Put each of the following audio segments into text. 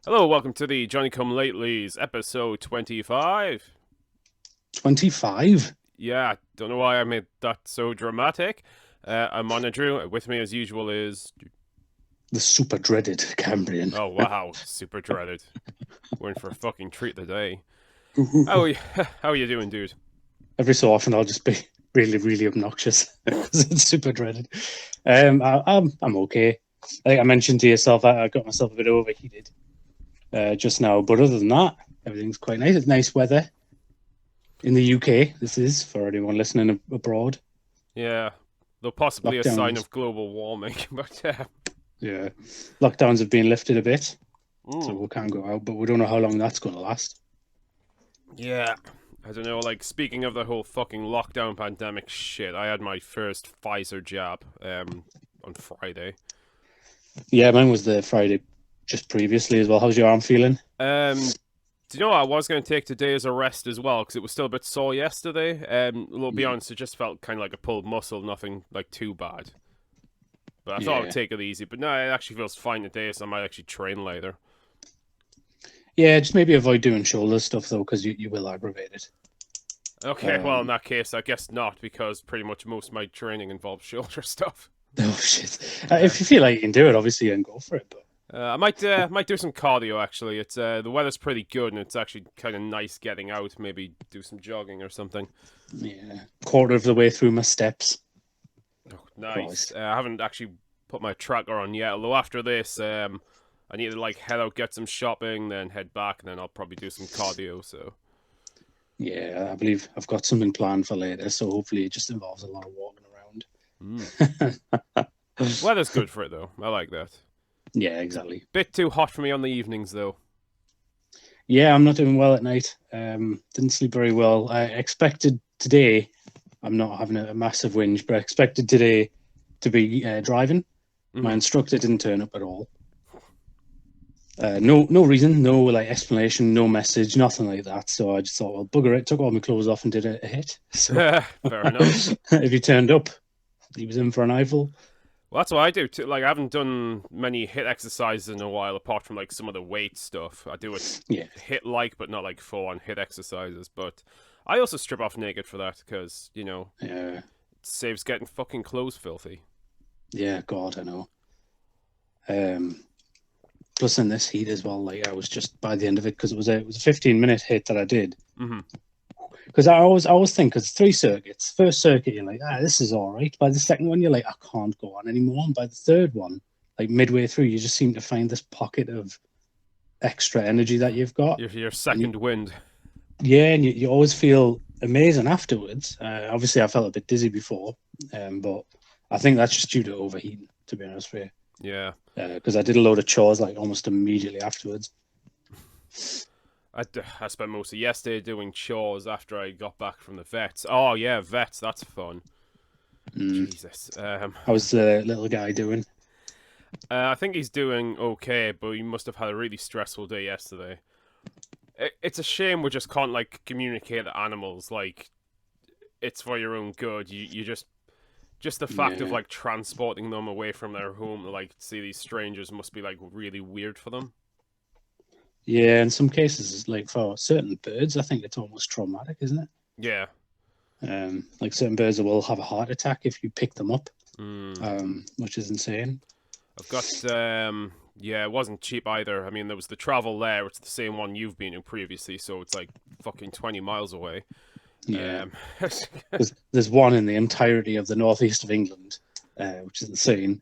Hello, welcome to the Johnny Come Latelys, episode 25. 25? Yeah, don't know why I made that so dramatic. I'm on Drew. With me, as usual, is. The super dreaded Cambrian. Oh, wow, super dreaded. We're in for a fucking treat today. How are you, how are you doing, dude? Every so often I'll just be really, really obnoxious because it's super dreaded. I'm okay. Like I mentioned to yourself, I got myself a bit overheated just now, but other than that, everything's quite nice. It's nice weather in the UK. This is for anyone listening abroad. Yeah, though possibly a sign Lockdowns, of global warming, but yeah, lockdowns have been lifted a bit, so mm, we can't go out, but we don't know how long that's going to last. yeah. I don't know, like, speaking of the whole fucking lockdown pandemic shit, I had my first Pfizer jab on Friday. Yeah, mine was the Friday just previously as well. How's your arm feeling? Do you know what? I was going to take today as a rest as well because it was still a bit sore yesterday. I'll be Mm, honest, it just felt kind of like a pulled muscle, nothing like too bad. But I thought I'd yeah. take it easy. But no, it actually feels fine today, so I might actually train later. Yeah, just maybe avoid doing shoulder stuff though, because you will aggravate it. Okay, well in Um, that case, I guess not because pretty much most of my training involves shoulder stuff. oh shit! Yeah. If you feel like you can do it, obviously, then go for it. But I might do some cardio actually. It's the weather's pretty good and it's actually kind of nice getting out. Maybe do some jogging or something. yeah, quarter of the way through my steps. Oh, nice. Christ. I haven't actually put my tracker on yet. Although after this, I need to like head out, get some shopping, then head back, and then I'll probably do some cardio. So Yeah, I believe I've got something planned for later, so hopefully it just involves a lot of walking mm. around. Weather's good for it though. I like that. Yeah, exactly. Bit too hot for me on the evenings though. Yeah, I'm not doing well at night. Didn't sleep very well. I expected today. I'm not having a massive whinge, but I expected today to be driving. My Mm-hmm. instructor didn't turn up at all. No reason, no like explanation, no message, nothing like that. So I just thought, well, bugger it. Took all my clothes off and did a hit. So Fair enough. if he turned up, he was in for an eyeful. Well, that's what I do too. Like I haven't done many hit exercises in a while, apart from like some of the weight stuff. I do it Yeah, hit like, but not like full on hit exercises. But I also strip off naked for that because yeah, it saves getting fucking clothes filthy. yeah. God, I know. Um, Plus in this heat as well. Like I was just by the end of it because it was a 15-minute hit that I did. Mm-hmm. Because I always think because three circuits. First circuit, you're like, this is all right. By the second one, you're like, I can't go on anymore. And by the third one, like midway through, you just seem to find this pocket of extra energy that you've got, Your and second wind. yeah, and you always feel amazing afterwards. Obviously, I felt a bit dizzy before, but I think that's just due to overheating. To be honest with Yeah. you, because I did a load of chores like almost immediately afterwards. I spent most of yesterday doing chores after I got back from the vets. Oh yeah, vets, that's fun. Mm. Jesus. How's the little guy doing? I think he's doing okay, but he must have had a really stressful day yesterday. It's a shame we just can't like communicate to animals like it's for your own good. You just the fact of Yeah, like transporting them away from their home to like see these strangers must be like really weird for them. yeah. In some cases, like for certain birds, I think it's almost traumatic, isn't it? Yeah. Like certain birds will have a heart attack if you pick them up, Mm. which is insane. I've got yeah, it wasn't cheap either. I mean, there was the travel there. It's the same one you've been in previously, so it's like fucking 20 miles away. Yeah, Um, there's one in the entirety of the northeast of England, which is insane.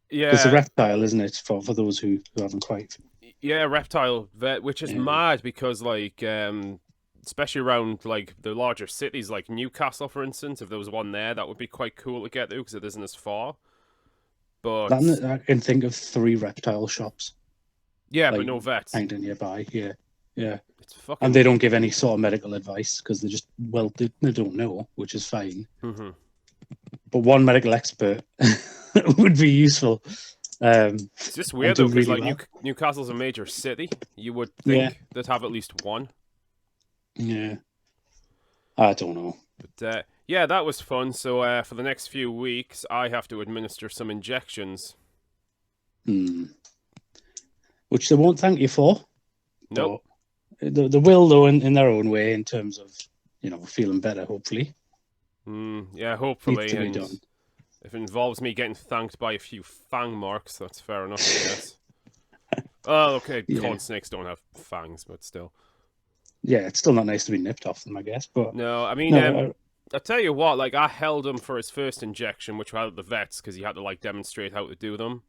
Because the yeah, reptile, isn't it? For those who haven't quite. yeah, reptile vet, which is Yeah, mad because like especially around like the larger cities like Newcastle, for instance, if there was one there, that would be quite cool to get to because it isn't as far. But I can think of three reptile shops yeah, but like no vets. kind of nearby. Yeah, yeah, It's and they fucking. don't give any sort of medical advice because they don't know, which is fine. Mm-hmm. But one medical expert would be useful, It's just and weird though, do because really like well. Newcastle's a major city. You would Yeah, think they'd have at least one. yeah. I don't know. But yeah, that was fun. So for the next few weeks, I have to administer some injections. Hmm. which they won't thank you for. Nope. But they will, though, in their own way, in terms of, feeling better, hopefully. Yeah, hopefully. Needs to be And done. if it involves me getting thanked by a few fang marks, that's fair enough, I guess. Oh, okay, Yeah. corn snakes don't have fangs, but still. Yeah, it's still not nice to be nipped off them, I guess. But No, I mean, no, I tell you what, like, I held him for his first injection, which was at the vets, because he had to, like, demonstrate how to do them.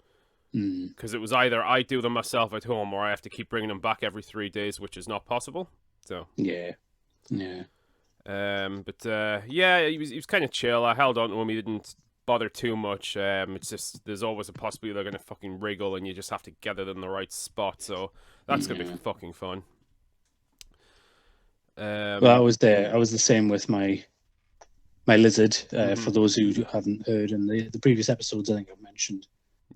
Because it was either I do them myself at home, or I have to keep bringing them back every 3 days, which is not possible. So yeah. But yeah, he was kind of chill. I held on to him. He didn't bother too much. It's just there's always a possibility they're gonna fucking wriggle, and you just have to get it in the right spot. So that's gonna be fucking fun. Well, I was the same with my lizard. For those who haven't heard in the previous episodes, I think I've mentioned,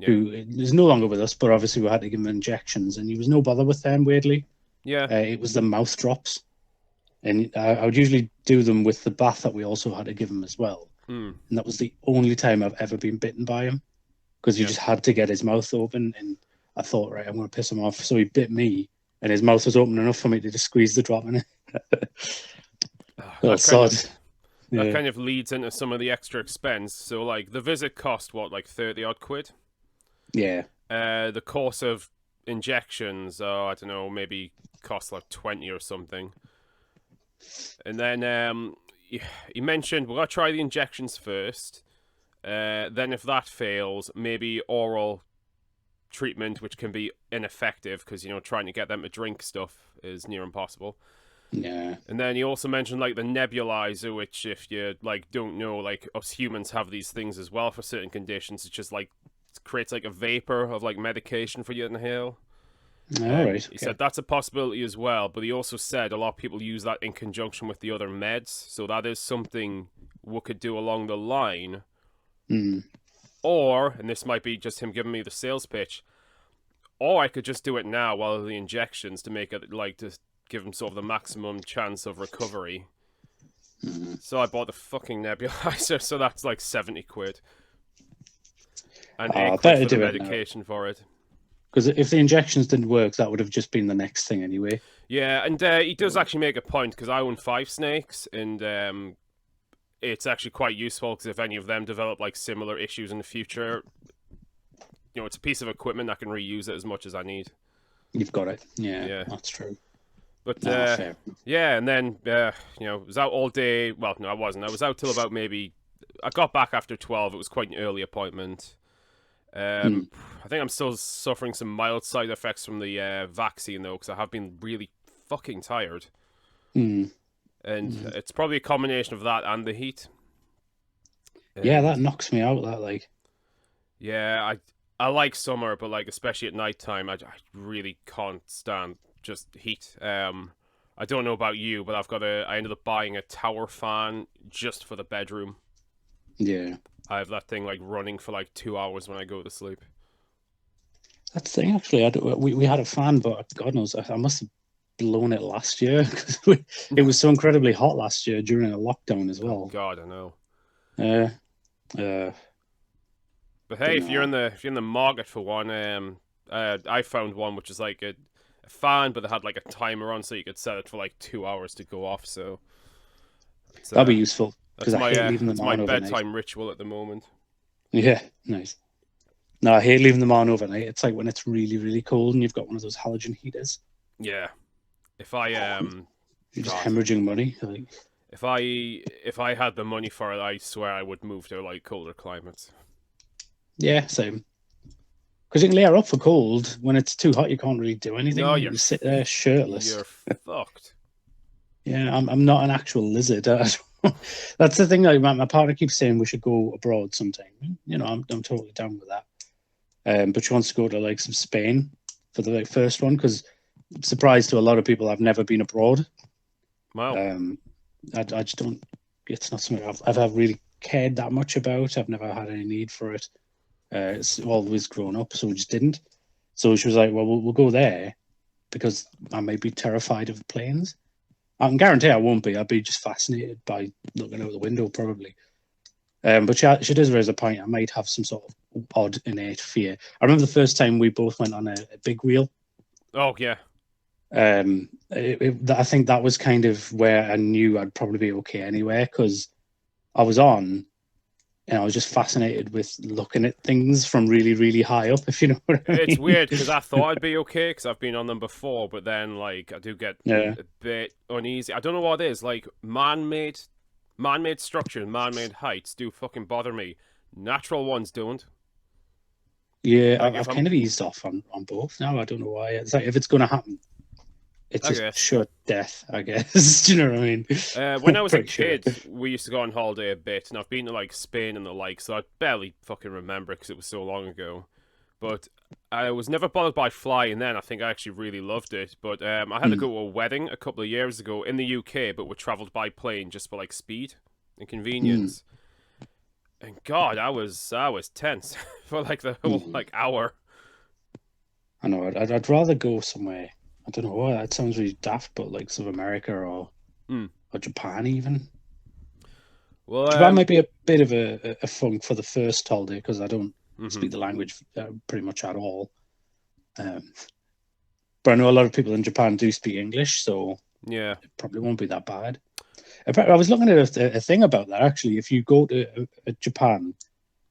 who is no longer with us, but obviously we had to give him injections, and he was no bother with them. Weirdly, it was the mouth drops, and I would usually do them with the bath that we also had to give him as well. And that was the only time I've ever been bitten by him, because you just had to get his mouth open, and I thought, right, I'm going to piss him off. So he bit me, and his mouth was open enough for me to just squeeze the drop in it. That kind of leads into some of the extra expense. So, like, the visit cost, what, like 30 odd quid? Yeah. The course of injections, I don't know, maybe cost like 20 or something. And then he mentioned we're going to try the injections first. Then if that fails, maybe oral treatment, which can be ineffective because, trying to get them to drink stuff is near impossible. Yeah. And then he also mentioned, like, the nebulizer, which, if you, like, don't know, like, us humans have these things as well for certain conditions. It's just, like, it creates, like, a vapor of, like, medication for you to inhale. All right. He said that's a possibility as well, but he also said a lot of people use that in conjunction with the other meds, so that is something we could do along the line. Or, and this might be just him giving me the sales pitch, or I could just do it now while the injections to make it, like, to give him sort of the maximum chance of recovery. So I bought the fucking nebulizer, so that's like 70 quid. And 8 quid for the medication for it. Because if the injections didn't work, that would have just been the next thing anyway. Yeah, and he does actually make a point, because I own 5 snakes, and it's actually quite useful, because if any of them develop, like, similar issues in the future, it's a piece of equipment I can reuse it as much as I need. You've got it. Yeah. That's true. But yeah, and then I was out all day. Well, no, I wasn't. I was out till about maybe. I got back after 12. It was quite an early appointment. I think I'm still suffering some mild side effects from the vaccine though, because I have been really fucking tired. And it's probably a combination of that and the heat. Yeah, that knocks me out. That like. Yeah, I like summer, but like especially at night time, I really can't stand just heat. I don't know about you, but I ended up buying a tower fan just for the bedroom. Yeah. I have that thing like running for like 2 hours when I go to sleep. That's the thing, actually. We had a fan, but God knows, I must have blown it last year, because it was so incredibly hot last year during a lockdown as well. Oh, God, I know. But hey, if you're in the market for one, I found one which is like a fan, but it had like a timer on, so you could set it for like 2 hours to go off. So that'd be useful. That's my bedtime ritual at the moment. Yeah, nice. No, I hate leaving them on overnight. It's like when it's really, really cold and you've got one of those halogen heaters. Yeah. If I you're just hemorrhaging money. Like, if I had the money for it, I swear I would move to like colder climates. Yeah, same. Because you can layer up for cold. When it's too hot, you can't really do anything. No, you sit there shirtless. You're fucked. Yeah, I'm not an actual lizard. That's the thing. Like, my partner keeps saying we should go abroad sometime. I'm totally down with that. But she wants to go to like some Spain for the first one, because surprise to a lot of people, I've never been abroad. Wow. I just don't. It's not something I've ever really cared that much about. I've never had any need for it. It's always grown up, so we just didn't. So she was like, "Well, we'll go there," because I may be terrified of planes. I can guarantee I won't be. I'll be just fascinated by looking out the window, probably. But she does raise a point. I might have some sort of odd innate fear. I remember the first time we both went on a big wheel Oh yeah. I think that was kind of where I knew I'd probably be okay anyway, because I was on and I was just fascinated with looking at things from really, really high up, if you know what I It's mean. weird because I thought I'd be okay because I've been on them before, but then like I do get Yeah. a bit uneasy. I don't know what it is. Like man-made structures, man-made heights do fucking bother me. Natural ones don't. Yeah, Like if I've I'm kind of eased off on both now. I don't know why. It's like if it's going to happen, it's I just guess. sure death, I guess. Do you know what I mean? When I was a Pretty sure. kid, we used to go on holiday a bit, and I've been to like Spain and the like, so I barely fucking remember because it was so long ago. But I was never bothered by flying then. I think I actually really loved it. But I had to Mm, go to a wedding a couple of years ago in the UK, but we travelled by plane just for like speed and mm, convenience. And God, I was tense for like the whole mm. like hour. I know. I'd rather go somewhere. I don't know why. That sounds really daft, but like South America Hmm. or Japan even. Well, Japan might be a bit of a funk for the first holiday because I don't mhm. speak the language pretty much at all. Um, but I know a lot of people in Japan do speak English, so Yeah. it probably won't be that bad. I was looking at a thing about that actually. If you go to Japan,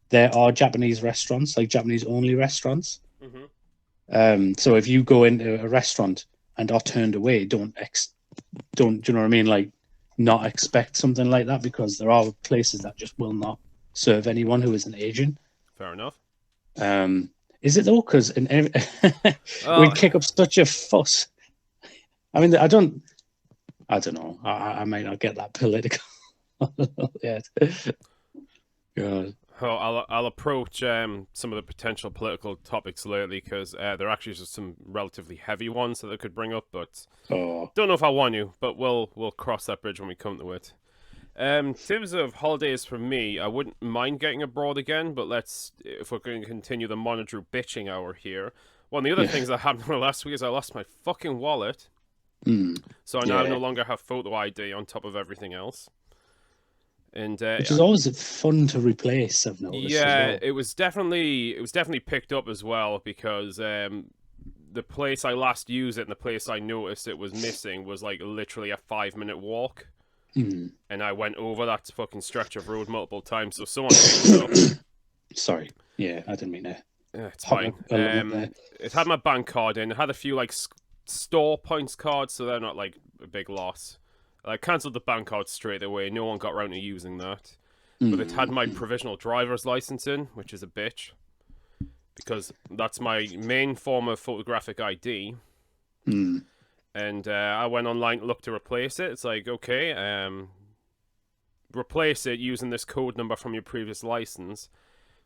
there are Japanese restaurants, like Japanese only restaurants. Mhm. So if you go into a restaurant and are turned away, don't do you know what I mean? Like, not expect something like that because there are places that just will not serve anyone who isn't Asian. Fair enough. Um, is it though? Because Well, we'd kick up such a fuss. I mean, I don't know. I might not get that political yet. God. well, I'll approach some of the potential political topics lately because there are actually just some relatively heavy ones that I could bring up, but Oh, don't know if I want to. But we'll cross that bridge when we come to it. In terms of holidays for me, I wouldn't mind getting abroad again, but if we're going to continue the monetary bitching hour here, one of the other yeah. things that happened last week is I lost my fucking wallet, Mm, so I now no yeah. longer have photo ID on top of everything else. And Which is always fun to replace, I've noticed as yeah, well. it was definitely picked up as well because the place I last used it and the place I noticed it was missing was like literally a 5 minute walk, Mm. and I went over that fucking stretch of road multiple times, so someone picked it up. Sorry. Yeah, I didn't mean to Yeah, it's hop fine. a limit there. It had my bank card in. It had a few like store points cards, so they're not like a big loss. I cancelled the bank card straight away. No one got around to using that. But it had my Mm. provisional driver's license in, which is a bitch because that's my main form of photographic ID. Mm. And I went online to look to replace it. It's like, okay, replace it using this code number from your previous license.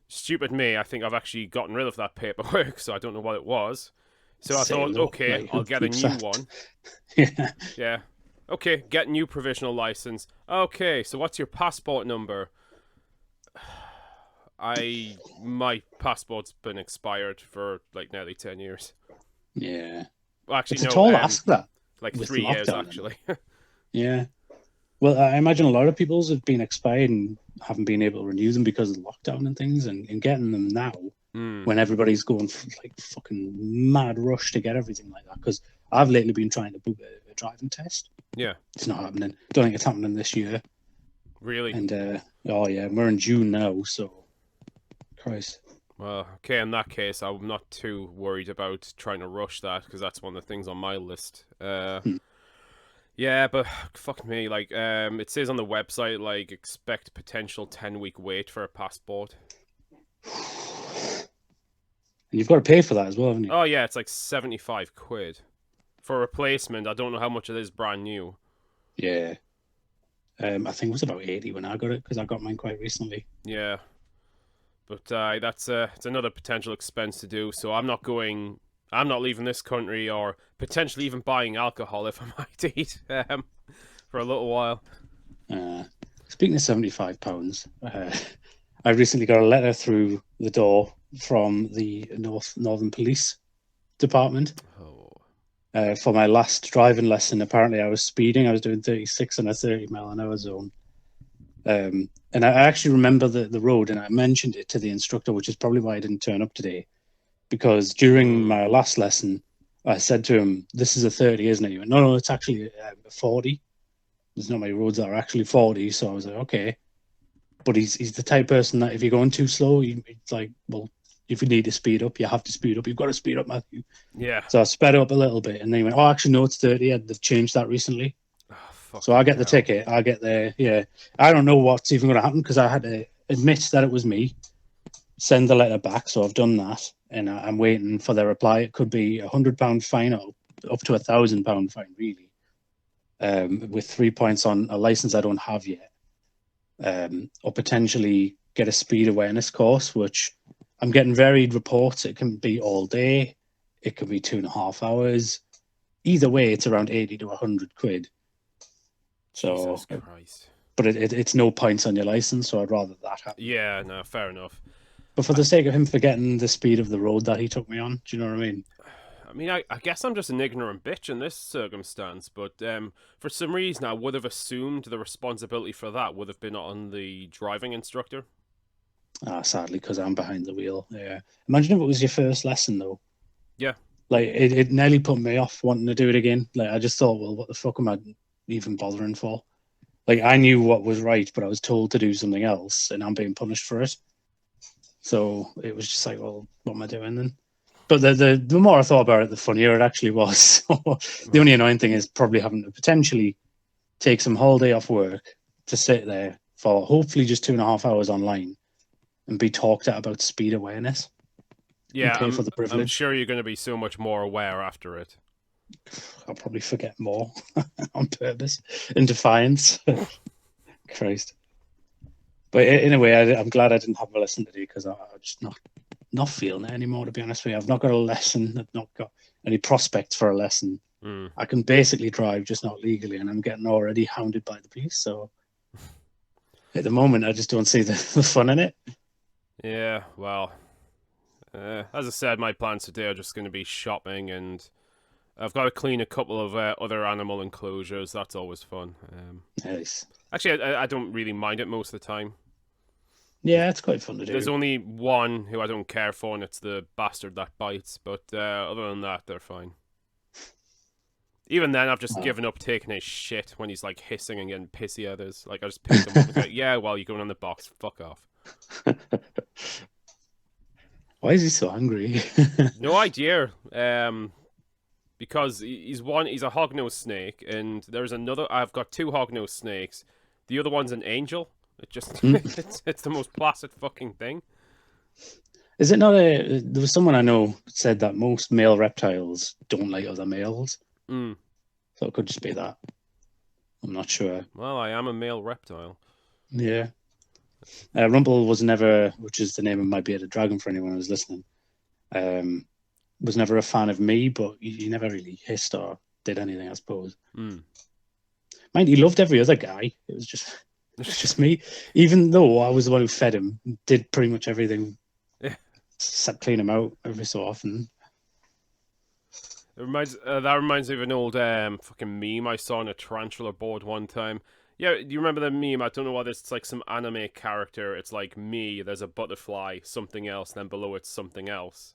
Stupid me, I think I've actually gotten rid of that paperwork, so I don't know what it was. So I Same thought, though. okay, Like, I'll get a who's new that? one. Yeah. Yeah. Okay, get new provisional license. Okay, so what's your passport number? My passport's been expired for like nearly 10 years. Yeah. Well, actually, It's a no, tall ask that like with 3 years lockdown. And actually. yeah. Well, I imagine a lot of people's have been expired and haven't been able to renew them because of lockdown and things, and getting them now Hmm. when everybody's going for like fucking mad rush to get everything like that. Because I've lately been trying to book a driving test. Yeah. It's not happening. Don't think it's happening this year. Really? And oh yeah, we're in June now, so Christ. Well, okay. In that case, I'm not too worried about trying to rush that because that's one of the things on my list. Hmm. Yeah, but fuck me. Like, it says on the website like expect potential 10-week wait for a passport. And you've got to pay for that as well, haven't you? Oh yeah, it's like 75 quid for a replacement. I don't know how much it is brand new. Yeah. I think it was about 80 when I got it because I got mine quite recently. Yeah, but that's it's another potential expense to do. So I'm not going. I'm not leaving this country or potentially even buying alcohol if I might eat for a little while. Uh, Speaking of £75, I recently got a letter through the door from the Northern Police Department Oh. for my last driving lesson. Apparently, I was speeding. I was doing 36 in a 30-mile-an-hour zone. And I actually remember the road, and I mentioned it to the instructor, which is probably why I didn't turn up today. Because during Mm. my last lesson, I said to him, "This is a 30, isn't it?" He went, "No, it's actually a 40. There's not many roads that are actually 40." So I was like, "Okay." But he's the type of person that if you're going too slow, it's like, well, if you need to speed up, you have to speed up. You've got to speed up, Matthew. Yeah. So I sped up a little bit, and then he went, "Oh, actually, no, it's 30. And they've changed that recently." Oh, So I get fucking the hell. ticket. I get there. Yeah, I don't know what's even going to happen because I had to admit that it was me, send the letter back. So I've done that, and I'm waiting for their reply. It could be £100 fine or up to £1,000 fine, really, with 3 points on a license I don't have yet, or potentially get a speed awareness course, which I'm getting varied reports. It can be all day, it can be 2.5 hours. Either way, it's around 80 to 100 quid. So, Jesus Christ. but it's no points on your license, so I'd rather that happen. Yeah, no, fair enough. But for the sake of him forgetting the speed of the road that he took me on, do you know what I mean? I mean, I guess I'm just an ignorant bitch in this circumstance, but for some reason I would have assumed the responsibility for that would have been on the driving instructor. Sadly, because I'm behind the wheel. Yeah. Imagine if it was your first lesson, though. Yeah. Like, it nearly put me off wanting to do it again. Like, I just thought, well, what the fuck am I even bothering for? Like, I knew what was right, but I was told to do something else, and I'm being punished for it. So it was just like, well, what am I doing then? But the more I thought about it, the funnier it actually was. The only annoying thing is probably having to potentially take some holiday off work to sit there for hopefully just 2.5 hours online and be talked at about speed awareness and Yeah, pay for the I'm privilege. sure you're going to be so much more aware after it. I'll probably forget more on purpose in defiance. Christ. But in a way, I'm glad I didn't have a lesson today because I'm just not feeling it anymore, to be honest with you. I've not got a lesson. I've not got any prospects for a lesson. Mm. I can basically drive, just not legally, and I'm getting already hounded by the police. So at the moment, I just don't see the fun in it. Yeah, well, as I said, my plans today are just going to be shopping, and I've got to clean a couple of other animal enclosures. That's always fun. Nice. Actually, I don't really mind it most of the time. Yeah, it's quite fun to There's do. only one who I don't care for, and it's the bastard that bites. But other than that, they're fine. Even then, I've just given up taking his shit when he's like hissing and getting pissy at us. Like I just picked him up and go, "Yeah, well, you're going on the box. Fuck off." Why is he so angry? No idea. Because he's a hognose snake, and there's another. I've got two hognose snakes. The other one's an angel. It just it's the most placid fucking thing. Is it not a? There was someone I know said that most male reptiles don't like other males, Mm. so it could just be that. I'm not sure. Well, I am a male reptile. Yeah. Rumble was never, which is the name of my bearded dragon for anyone who's listening, was never a fan of me, but he never really hissed or did anything, I suppose. Mm. Mind, he loved every other guy. It's just me. Even though I was the one who fed him, did pretty much everything, Yeah. clean him out every so often. That reminds me of an old fucking meme I saw on a tarantula board one time. Yeah, do you remember the meme? I don't know what it is. It's like some anime character. It's like me, there's a butterfly, something else, then below it's something else.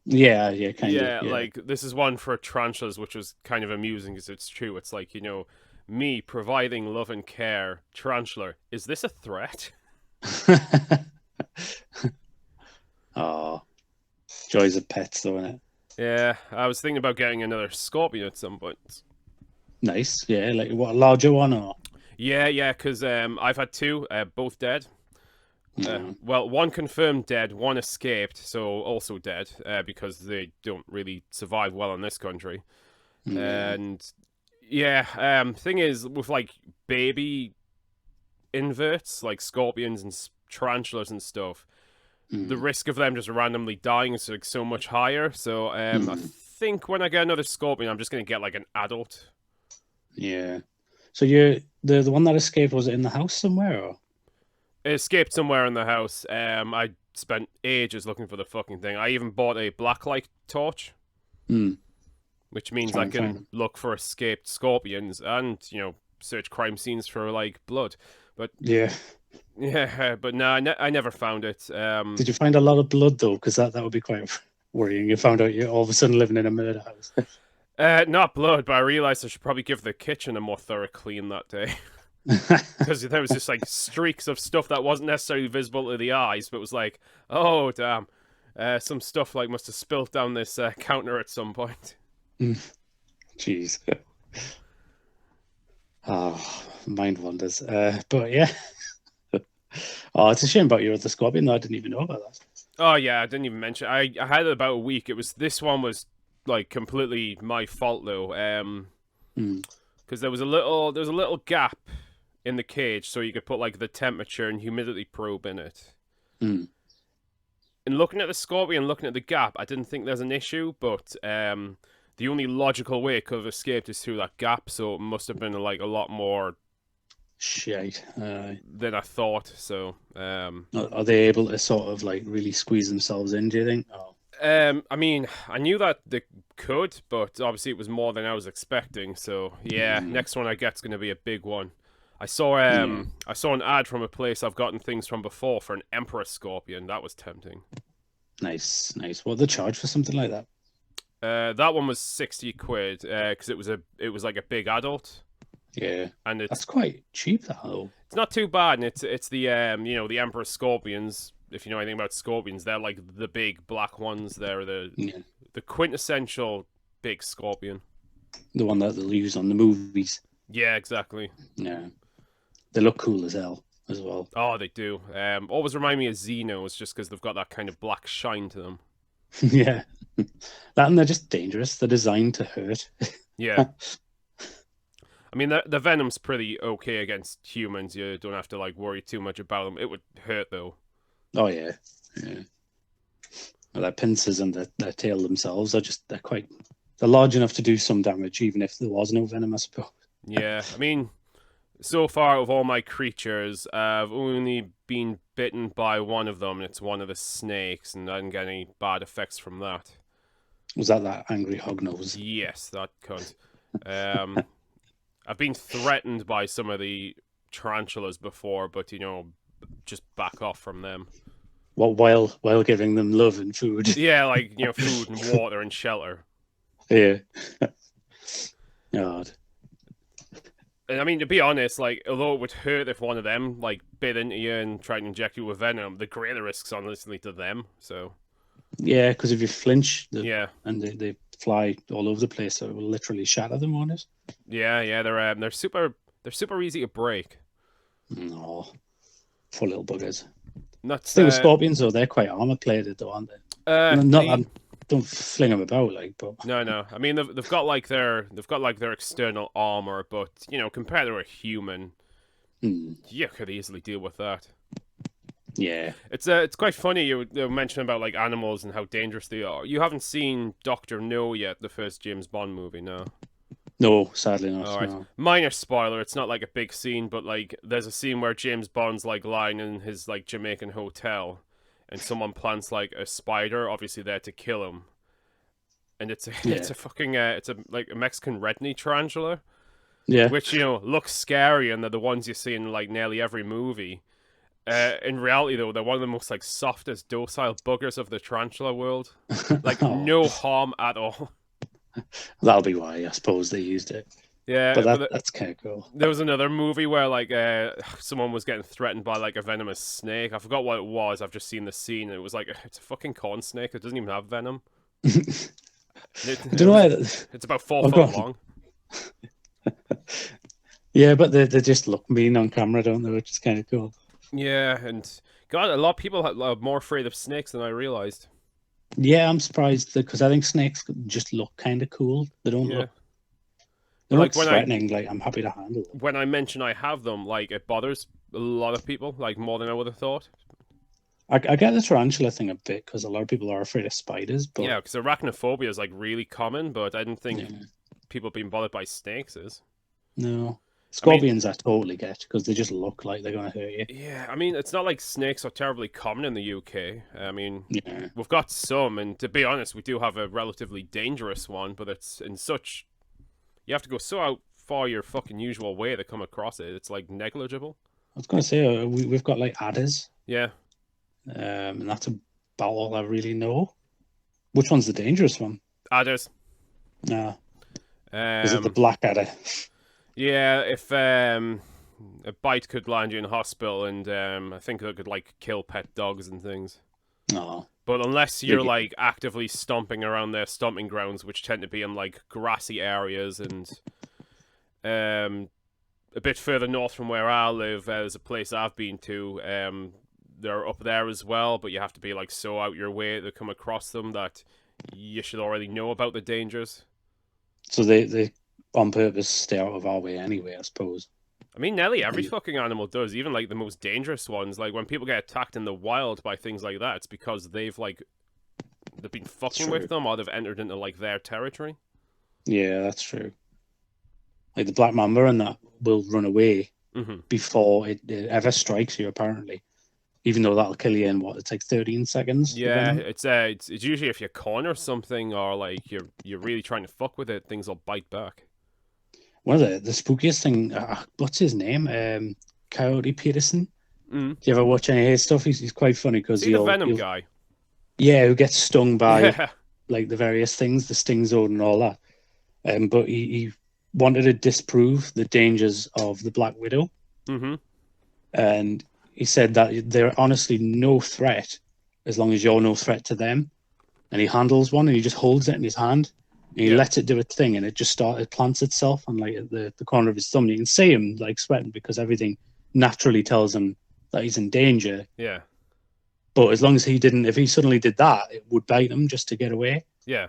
Yeah, kind of. Yeah, like this is one for tarantulas, which was kind of amusing because it's true. It's like, me providing love and care. Tarantula, is this a threat? Oh, joys of pets, though, isn't it? Yeah, I was thinking about getting another scorpion at some point. Nice. Yeah, like what, a larger one or? Yeah, because I've had two, both dead. Well, one confirmed dead, one escaped, so also dead, because they don't really survive well in this country. And thing is, with like baby inverts, like scorpions and tarantulas and stuff, the risk of them just randomly dying is like so much higher. So I think when I get another scorpion, I'm just gonna get like an adult. Yeah. So you the one that escaped, was it in the house somewhere or? It escaped somewhere in the house. I spent ages looking for the fucking thing. I even bought a blacklight torch, which means I can look for escaped scorpions and search crime scenes for like blood. But yeah, but no, I never found it. Did you find a lot of blood though? Because that would be quite worrying you found out you're all of a sudden living in a murder house? Not blood, but I realized I should probably give the kitchen a more thorough clean that day. Because there was just like streaks of stuff that wasn't necessarily visible to the eyes, but it was like, oh damn, some stuff like must have spilt down this counter at some point. Jeez. Oh, mind wanders. But yeah. Oh, it's a shame about your other Scorpion, though. I didn't even know about that. Oh yeah, I didn't even mention. I had it about a week. This one was like completely my fault though. Because there was a little gap in the cage, so you could put like the temperature and humidity probe in it. Mm. In looking at the Scorpion, looking at the gap, I didn't think there's an issue, but the only logical way it could have escaped is through that gap, so it must have been like a lot more shite than I thought. So are they able to sort of like really squeeze themselves in, do you think? Oh. I mean, I knew that they could, but obviously it was more than I was expecting. So yeah, next one I get's going to be a big one. I saw an ad from a place I've gotten things from before for an Emperor Scorpion. That was tempting. Nice. What they charge for something like that? That one was 60 quid because it was like a big adult. Yeah, and that's quite cheap, that though. It's not too bad, and it's the the Emperor Scorpions. If you know anything about scorpions, they're like the big black ones. They're the quintessential big scorpion. The one that they'll use on the movies. Yeah, exactly. Yeah. They look cool as hell as well. Oh, they do. Always remind me of Xenos just because they've got that kind of black shine to them. Yeah. That and they're just dangerous. They're designed to hurt. Yeah. I mean, the Venom's pretty okay against humans. You don't have to like worry too much about them. It would hurt though. Oh yeah. Well, their pincers and their tail themselves they're large enough to do some damage, even if there was no venom, I suppose. Yeah, I mean, so far of all my creatures, I've only been bitten by one of them, and it's one of the snakes, and I didn't get any bad effects from that. Was that angry hognose? Yes, that cunt. I've been threatened by some of the tarantulas before, but just back off from them. Well, while giving them love and food. Yeah, like food and water and shelter. Yeah. God. And I mean, to be honest, like, although it would hurt if one of them like bit into you and tried to inject you with venom, the greater risk's honestly to them. So. Yeah, because if you flinch, and they fly all over the place, so it will literally shatter them, won't it? Yeah, they're super easy to break. No, poor little buggers. Nuts. The scorpions, though, they're quite armor plated, though, aren't they? Don't fling them about, like, but no. I mean, they've got like their external armor, but compared to a human, you could easily deal with that. Yeah, it's quite funny you mentioning about like animals and how dangerous they are. You haven't seen Dr. No yet, the first James Bond movie, no? No, sadly not. All right. No. Minor spoiler, it's not like a big scene, but like there's a scene where James Bond's like lying in his like Jamaican hotel, and someone plants like a spider, obviously there to kill him, and it's a fucking it's a Mexican red-knee tarantula, which looks scary, and they're the ones you see in like nearly every movie. In reality, though, they're one of the most like softest, docile buggers of the tarantula world. Like no harm at all. That'll be why I suppose they used it. Yeah, but that's kind of cool. There was another movie where like someone was getting threatened by like a venomous snake. I forgot what it was. I've just seen the scene. And it was like it's a fucking corn snake. It doesn't even have venom. I don't know why. It's about 4 foot long. Yeah, but they just look mean on camera, don't they? Which is kind of cool. Yeah, and God, a lot of people are more afraid of snakes than I realized. Yeah, I'm surprised because I think snakes just look kind of cool. They don't look. They're like threatening. Like I'm happy to handle them. When I mention I have them, like it bothers a lot of people, like more than I would have thought. I get the tarantula thing a bit because a lot of people are afraid of spiders. But yeah, because arachnophobia is like really common, but I didn't think people being bothered by snakes is. No. Scorpions I totally get because they just look like they're going to hurt you. Yeah, I mean, it's not like snakes are terribly common in the UK. I mean, we've got some, and to be honest, we do have a relatively dangerous one, but it's in such... You have to go so out far your fucking usual way to come across it. It's, like, negligible. I was going to say, we've got, like, adders. Yeah. And that's about all I really know. Which one's the dangerous one? Adders. Nah. Is it the Um, black adder? yeah, if a bite could land you in hospital, and I think it could like kill pet dogs and things. No. But unless you're Like, like actively stomping around their stomping grounds, which tend to be in like grassy areas, and a bit further north from where I live, there's a place I've been to. They're up there as well, but you have to be like so out your way to come across them that you should already know about the dangers. so they on purpose stay out of our way anyway, I suppose. I mean, nearly every And fucking animal does, even like the most dangerous ones. Like when people get attacked in the wild by things like that, it's because they've been fucking with true. them, or they've entered into like their territory. Yeah, that's true. Like the black mamba and that will run away Mm-hmm. before it ever strikes you, apparently. Even though that'll kill you in what, it's like 13 seconds. The Yeah, venom. it's usually if you corner something or like you're really trying to fuck with it, things will bite back. One of the spookiest thing. What's his name? Coyote Peterson. Mm. Do you ever watch any of his stuff? He's quite funny because See the Venom guy? yeah, who gets stung by Yeah. like the various things, the sting zone and all that. But he wanted to disprove the dangers of the Black Widow, Mm-hmm. and he said that they're honestly no threat as long as you're no threat to them. And he handles one and he just holds it in his hand and he Yeah. lets it do its thing, and it plants itself on like the corner of his thumb. You can see him like sweating because everything naturally tells him that he's in danger. Yeah. But as long as if he suddenly did that, it would bite him just to get away. Yeah.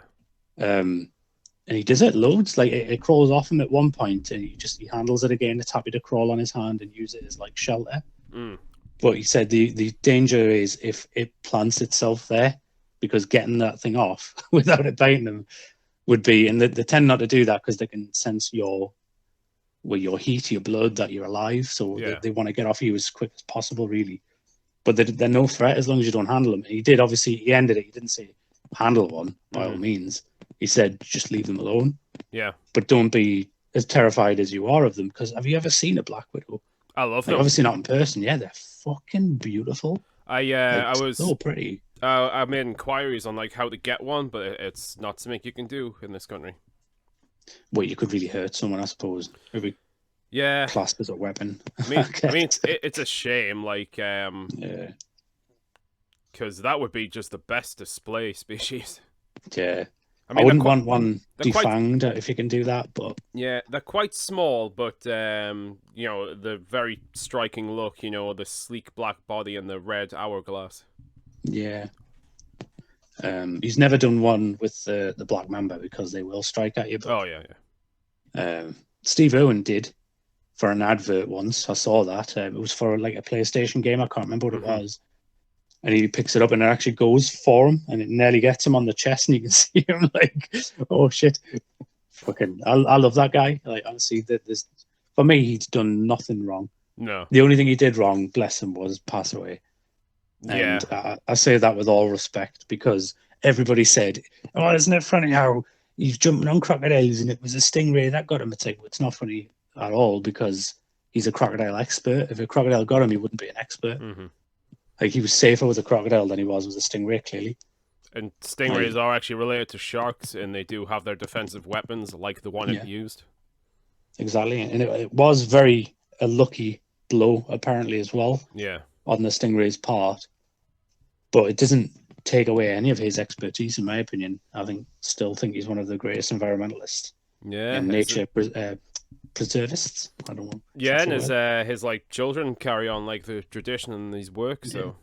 And he does it loads. Like it crawls off him at one point, and he handles it again. It's happy to crawl on his hand and use it as like shelter. Mm. But he said the danger is if it plants itself there, because getting that thing off without it biting them would be, and they tend not to do that because they can sense your heat, your blood, that you're alive. So Yeah. they want to get off you as quick as possible, really. But they're no threat as long as you don't handle them. And he did, obviously, he ended it. He didn't say handle one, by all means. He said just leave them alone. Yeah. But don't be as terrified as you are of them, because have you ever seen a Black Widow? I love Like, them. obviously not in person. Yeah, they're fucking beautiful. I Like, was so pretty. I made inquiries on like how to get one, but it's not something you can do in this country. Well, you could really hurt someone, I suppose. Maybe Yeah. classed as a weapon. I mean, it's a shame, like, yeah. because that would be just the best display species. Yeah. I I mean, wouldn't want one they're quite- defanged if you can do that, but yeah, they're quite small, but you know, the very striking look, you know, the sleek black body and the red hourglass. yeah. He's never done one with the Black Mamba because they will strike at you. But, Oh yeah. Steve Irwin did for an advert once. I saw that. It was for like a PlayStation game. I can't remember what it was. And he picks it up and it actually goes for him, and it nearly gets him on the chest, and you can see him like, oh shit. Fucking, I love that guy. Like, honestly, for me, he's done nothing wrong. No. The only thing he did wrong, bless him, was pass away. Yeah. And I say that with all respect, because everybody said, oh, isn't it funny how he's jumping on crocodiles and it was a stingray that got him? It's like, well, it's not funny at all, because he's a crocodile expert. If a crocodile got him, he wouldn't be an expert. Mm-hmm. Like, he was safer with a crocodile than he was with a stingray, clearly. And stingrays are actually related to sharks, and they do have their defensive weapons, like the one it used. Exactly. And it was a lucky blow, apparently, as well. Yeah. On the stingray's part. But it doesn't take away any of his expertise, in my opinion. Still think he's one of the greatest environmentalists. Yeah. And nature preservists. I don't know. Yeah, and his like children carry on like the tradition in his work. So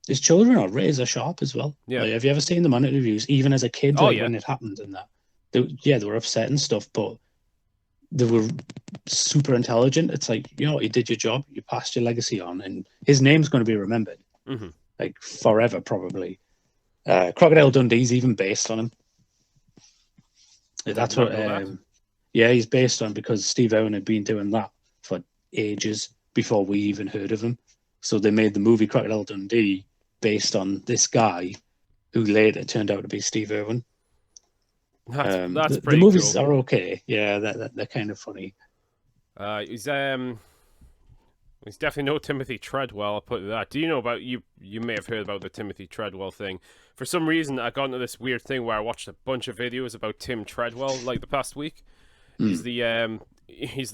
his children are razor sharp as well. Yeah. Like, have you ever seen them on interviews, even as a kid, Oh, like yeah. when it happened and that? They were upset and stuff, but they were super intelligent. It's like, you know, you did your job, you passed your legacy on, and his name's going to be remembered, like forever, probably. Crocodile Dundee's even based on him. That's what. Yeah, he's based on, because Steve Irwin had been doing that for ages before we even heard of him. So they made the movie Crocodile Dundee based on this guy, who later turned out to be Steve Irwin. That's pretty the movies cool. are okay. Yeah, they're kind of funny. He's He's definitely no Timothy Treadwell, I'll put it that. Do you know about you may have heard about the Timothy Treadwell thing. For some reason I got into this weird thing where I watched a bunch of videos about Tim Treadwell like the past week. He's the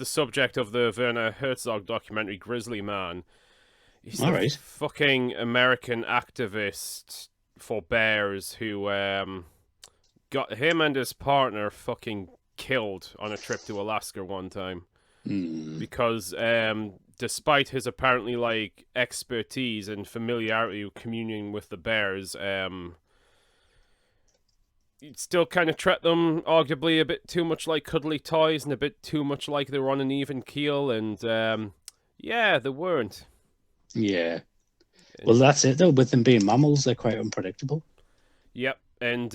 subject of the Werner Herzog documentary Grizzly Man. He's All the right. fucking American activist for bears who got him and his partner fucking killed on a trip to Alaska one time. Because despite his apparently like expertise and familiarity with communing with the bears, he'd still kind of treat them arguably a bit too much like cuddly toys and a bit too much like they were on an even keel, and yeah, they weren't. Yeah. Well, that's it though. With them being mammals, they're quite unpredictable. Yep, and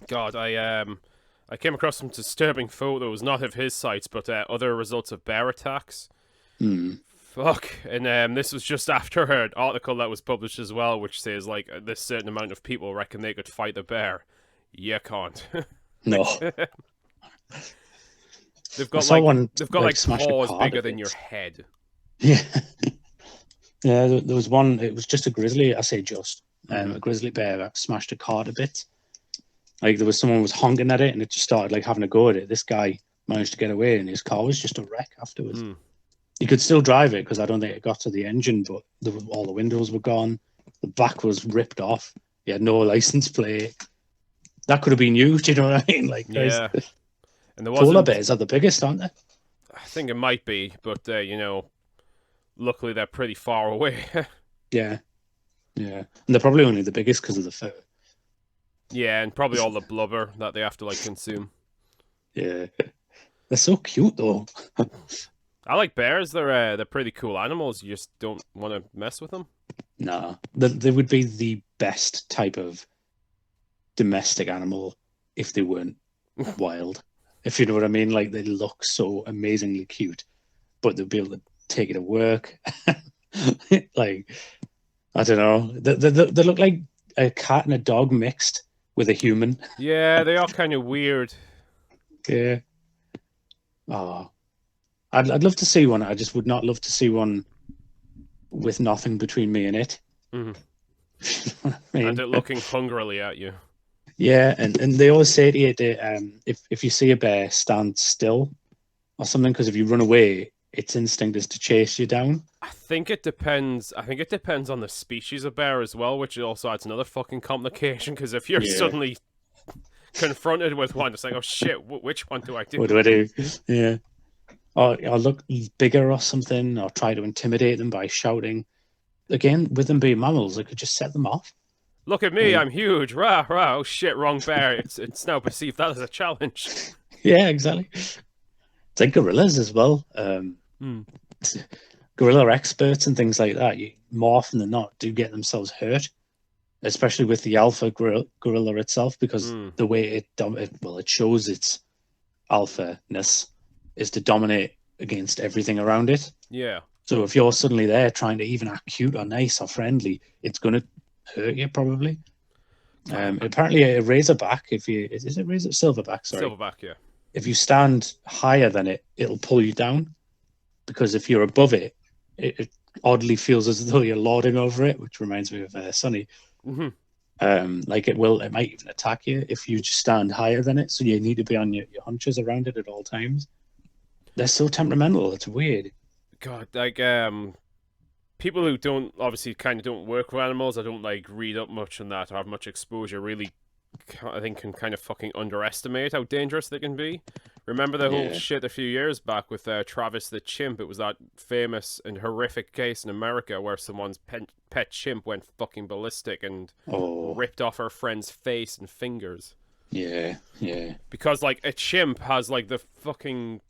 God, I came across some disturbing photos, not of his sites, but other results of bear attacks. Fuck, and this was just after an article that was published as well, which says like this certain amount of people reckon they could fight a bear. You can't. No. They've got they've got like smash a paws car bigger to than your bits. head. Yeah. Yeah, there was one. It was just a grizzly. I say just a grizzly bear that smashed a car to bits. Like there was someone was honking at it, and it just started like having a go at it. This guy managed to get away, and his car was just a wreck afterwards. He could still drive it because I don't think it got to the engine, but all the windows were gone. The back was ripped off. He had no license plate. That could have been you. Do you know what I mean? Like, yeah. And there polar bears are the biggest, aren't they? I think it might be, but you know, luckily they're pretty far away. Yeah. And they're probably only the biggest because of the fur. Yeah, and probably all the blubber that they have to like consume. Yeah, they're so cute though. I like bears. They're pretty cool animals. You just don't want to mess with them. Nah, they would be the best type of domestic animal if they weren't wild. If you know what I mean, like they look so amazingly cute, but they'll be able to take it to work. Like, I don't know. They look like a cat and a dog mixed with a human. Yeah, they are kind of weird. Yeah. Oh, I'd love to see one. I just would not love to see one with nothing between me and it. Mm-hmm. You know what I mean? And it looking hungrily at you. Yeah, and they always say to you that if you see a bear, stand still or something, because if you run away, its instinct is to chase you down. I think it depends. I think it depends on the species of bear as well, which also adds another fucking complication. Because if you're suddenly confronted with one, it's like, oh shit, which one do I do? What do I do? Yeah. Or look bigger or something, or try to intimidate them by shouting. Again, with them being mammals, I could just set them off. Look at me, I'm huge. Rah, rah. Oh shit, wrong bear. It's now perceived that as a challenge. Yeah, exactly. It's like gorillas as well. Gorilla experts and things like that, more often than not, do get themselves hurt, especially with the alpha gorilla itself, because the way it shows its alpha-ness is to dominate against everything around it. Yeah. So if you're suddenly there trying to even act cute or nice or friendly, it's going to hurt you probably. Apparently a razorback, is it silverback? Sorry. Silverback, yeah. If you stand higher than it, it'll pull you down, because if you're above it, it oddly feels as though you're lording over it, which reminds me of Sonny. Like it might even attack you if you just stand higher than it. So you need to be on your hunches around it at all times. They're so temperamental. It's weird. God, like people who don't work with animals, I don't like read up much on that or have much exposure, really, I think can kind of fucking underestimate how dangerous they can be. Remember the whole shit a few years back with Travis the chimp? It was that famous and horrific case in America where someone's pet chimp went fucking ballistic and ripped off her friend's face and fingers. Yeah. Because like a chimp has like the fucking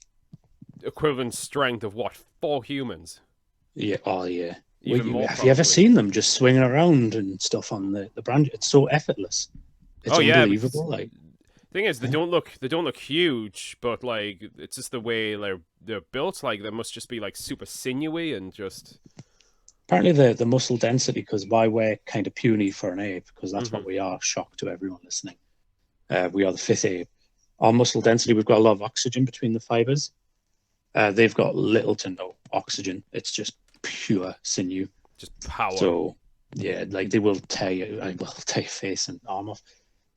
equivalent strength of what, 4 humans? Yeah. Oh yeah. Even more. Have you ever seen them just swinging around and stuff on the branch? It's so effortless. It's unbelievable. Like, thing is, they don't look huge, but like it's just the way they're built. Like they must just be like super sinewy and just. Apparently, the muscle density, because why we're kind of puny for an ape, because that's what we are. Shock to everyone listening. We are the 5th ape. Our muscle density, we've got a lot of oxygen between the fibers. They've got little to no. oxygen. It's just pure sinew. Just power. So yeah, like they will tear your face and arm off.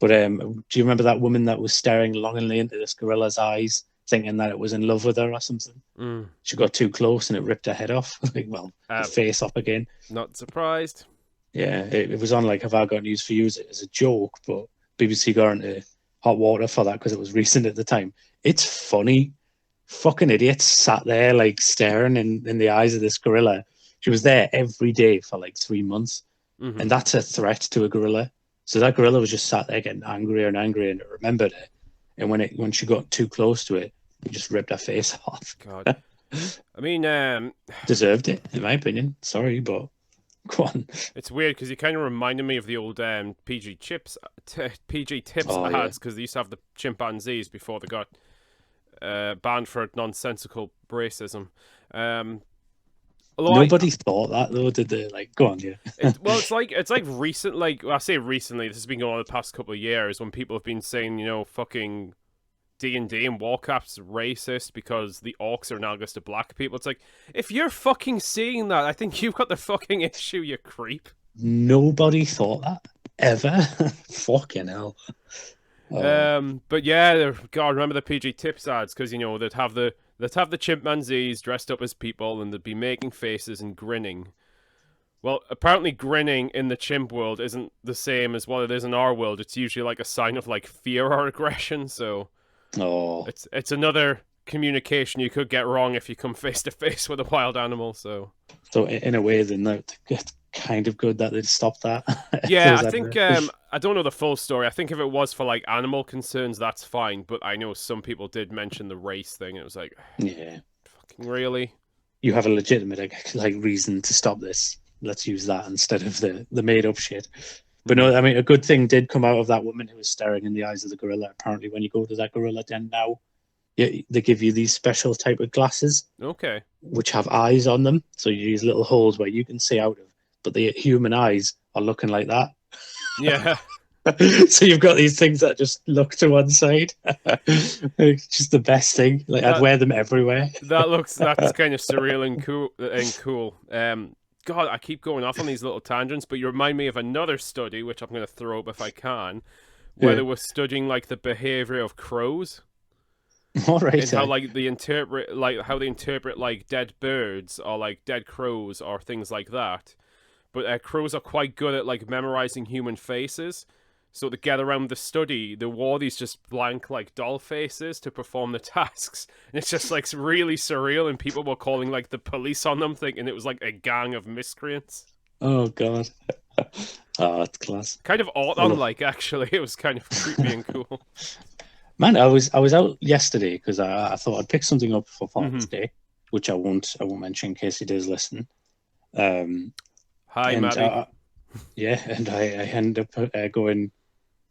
But do you remember that woman that was staring longingly into this gorilla's eyes, thinking that it was in love with her or something? She got too close and it ripped her head off. The face off again. Not surprised. Yeah, it was on like Have I Got News for You as a joke, but BBC got into hot water for that because it was recent at the time. It's funny. Fucking idiots sat there like staring in the eyes of this gorilla. She was there every day for like 3 months. And that's a threat to a gorilla. So that gorilla was just sat there getting angrier and angrier, and it remembered it. And when she got too close to it, it just ripped her face off. God. I mean, deserved it, in my opinion. Sorry, but go on. It's weird because you kind of reminded me of the old PG Tips ads, because they used to have the chimpanzees before they got banned for nonsensical racism. Nobody thought that though, did they? Like, go on, yeah. It's like recent. Like, I say recently. This has been going on the past couple of years when people have been saying, fucking D&D and Warcraft's racist because the orcs are analogous to black people. It's like, if you're fucking seeing that, I think you've got the fucking issue, you creep. Nobody thought that ever. Fucking hell. But yeah, God, remember the PG Tips ads because they'd have the chimpanzees dressed up as people and they'd be making faces and grinning. Well, apparently grinning in the chimp world isn't the same as what it is in our world. It's usually like a sign of like fear or aggression. So it's another communication you could get wrong if you come face to face with a wild animal. So in a way, then it's kind of good that they'd stopped that. Yeah, I think I don't know the full story. I think if it was for like animal concerns, that's fine. But I know some people did mention the race thing. It was like, yeah, fucking really. You have a legitimate like reason to stop this. Let's use that instead of the made up shit. But no, I mean, a good thing did come out of that woman who was staring in the eyes of the gorilla. Apparently, when you go to that gorilla den now, they give you these special type of glasses. Okay. Which have eyes on them. So you use little holes where you can see out of. But the human eyes are looking like that. Yeah. So you've got these things that just look to one side. It's just the best thing. Like I'd wear them everywhere. That's kind of surreal and cool. God, I keep going off on these little tangents, but you remind me of another study, which I'm going to throw up if I can, where they were studying like the behavior of crows. All right. And how they interpret like dead birds or like dead crows or things like that. But crows are quite good at like memorizing human faces. So to get around the study, they wore these just blank like doll faces to perform the tasks. And it's just like really surreal, and people were calling like the police on them, thinking it was like a gang of miscreants. Oh god. Oh, that's class. Kind of Autumn-like, actually. It was kind of creepy and cool. Man, I was out yesterday because I thought I'd pick something up for Father's Day, which I won't mention in case he does listen. Hi, Maddie. Yeah, and I ended up going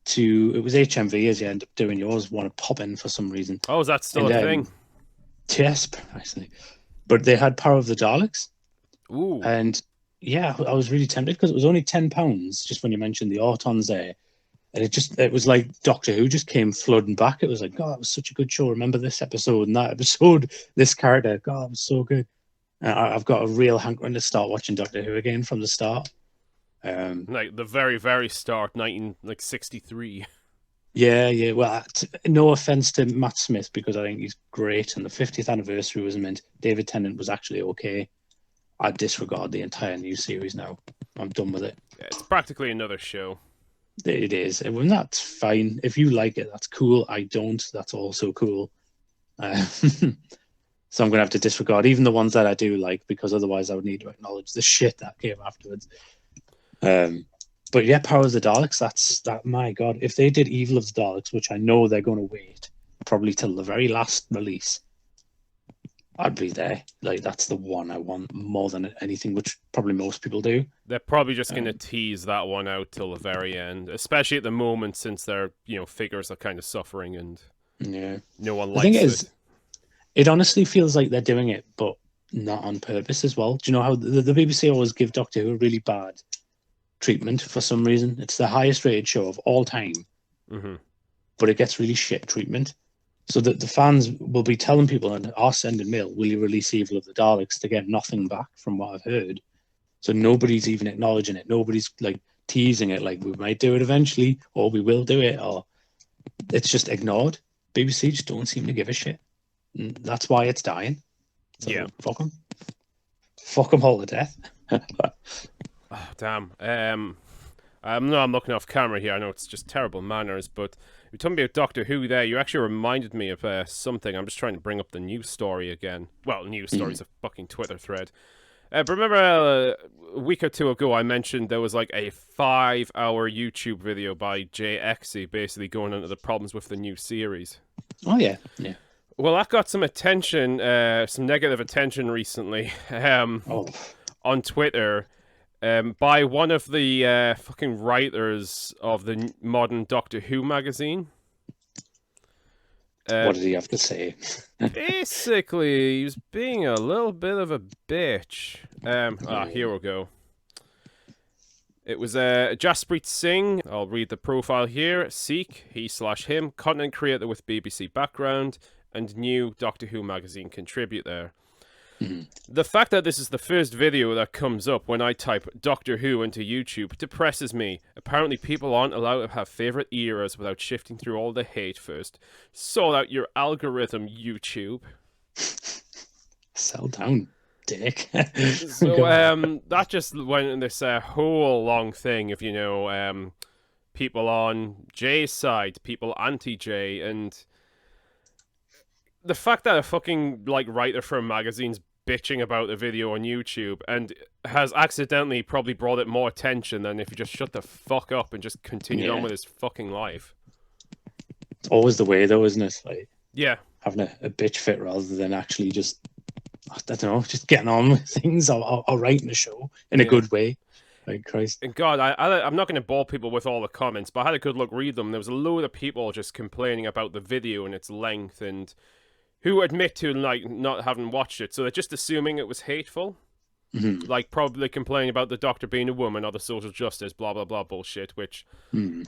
to, it was HMV as you end up doing yours, want to pop in for some reason. Oh, is that still a thing? Yes, precisely. But they had Power of the Daleks. Ooh. And yeah, I was really tempted because it was only £10 just when you mentioned the Autons there. And it was like Doctor Who just came flooding back. It was like, God, it was such a good show. Remember this episode and that episode, this character. God, it was so good. I've got a real hankering to start watching Doctor Who again from the start. Like the very, very start, 1963. Yeah. Well, no offense to Matt Smith because I think he's great, and the 50th anniversary was meant. David Tennant was actually okay. I disregard the entire new series now. I'm done with it. Yeah, it's practically another show. It is, and that's fine. If you like it, that's cool. I don't. That's also cool. So I'm going to have to disregard even the ones that I do like, because otherwise I would need to acknowledge the shit that came afterwards. But yeah, Power of the Daleks, my God, if they did Evil of the Daleks, which I know they're going to wait probably till the very last release, I'd be there. Like, that's the one I want more than anything, which probably most people do. They're probably just going to tease that one out till the very end, especially at the moment, since their figures are kind of suffering and no one likes it. It honestly feels like they're doing it, but not on purpose as well. Do you know how the BBC always give Doctor Who a really bad treatment for some reason? It's the highest rated show of all time, but it gets really shit treatment. So that the fans will be telling people and are sending mail, will you release Evil of the Daleks, to get nothing back from what I've heard. So nobody's even acknowledging it. Nobody's like teasing it like we might do it eventually, or we will do it, or it's just ignored. BBC just don't seem to give a shit. And that's why it's dying. So Yeah. fuck them. Fuck them all to death. Oh, damn. I'm looking off camera here. I know it's just terrible manners, but you're talking about Doctor Who there. You actually reminded me of something. I'm just trying to bring up the news story again. Well, news story's a fucking Twitter thread. But remember a week or two ago I mentioned there was like a 5-hour YouTube video by JLC basically going into the problems with the new series. Oh, yeah. Yeah. Well, that got some attention, some negative attention recently on Twitter. By one of the fucking writers of the modern Doctor Who magazine. What did he have to say? Basically, he was being a little bit of a bitch. Here we go. It was Jaspreet Singh. I'll read the profile here. Sikh, he/him, content creator with BBC background and new Doctor Who magazine contributor. The fact that this is the first video that comes up when I type Doctor Who into YouTube depresses me. Apparently people aren't allowed to have favourite eras without shifting through all the hate first. Sort out your algorithm, YouTube. Sell down, dick. So that just went in this whole long thing of, you know, people on Jay's side, people anti-Jay, and the fact that a fucking like writer for a magazine's bitching about the video on YouTube and has accidentally probably brought it more attention than if he just shut the fuck up and just continued on with his fucking life. It's always the way, though, isn't it? Like, yeah, having a bitch fit rather than actually just, I don't know, just getting on with things or writing a show in a good way. Like, Christ. And God, I'm not going to bore people with all the comments, but I had a good look read them. There was a load of people just complaining about the video and its length, and who admit to like not having watched it, so they're just assuming it was hateful. Like probably complaining about the Doctor being a woman or the social justice, blah blah blah bullshit, which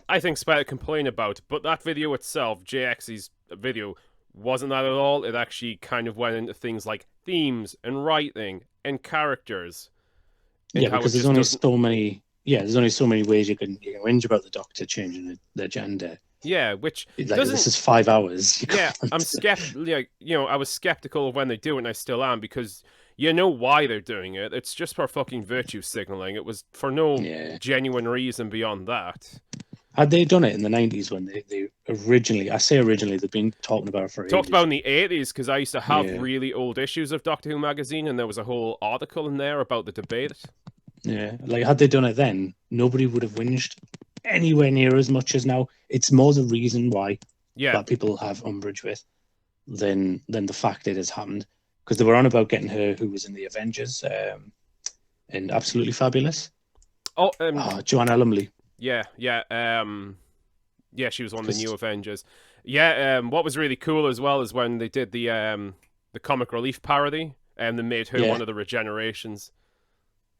I think's better to complain about. But that video itself, JX's video, wasn't that at all. It actually kind of went into things like themes and writing and characters. And because there's only so many. Yeah, there's only so many ways you can whinge about the Doctor changing the gender. Yeah, which like, this is 5 hours. I'm skeptical. Like, you know, I was skeptical of when they do it, and I still am, because you know why they're doing it. It's just for fucking virtue signaling. It was for no genuine reason beyond that. Had they done it in the 90s when they originally, I say originally, they've been talking about it for ages. Talked about in the 80s, because I used to have really old issues of Doctor Who magazine, and there was a whole article in there about the debate. Yeah, like had they done it then, nobody would have whinged anywhere near as much as now. It's more the reason why that people have umbrage with than the fact it has happened. Because they were on about getting her, who was in the Avengers, and Absolutely Fabulous. Joanna Lumley. Yeah, she was on the new Avengers. Yeah, what was really cool as well is when they did the comic relief parody, and they made her one of the regenerations.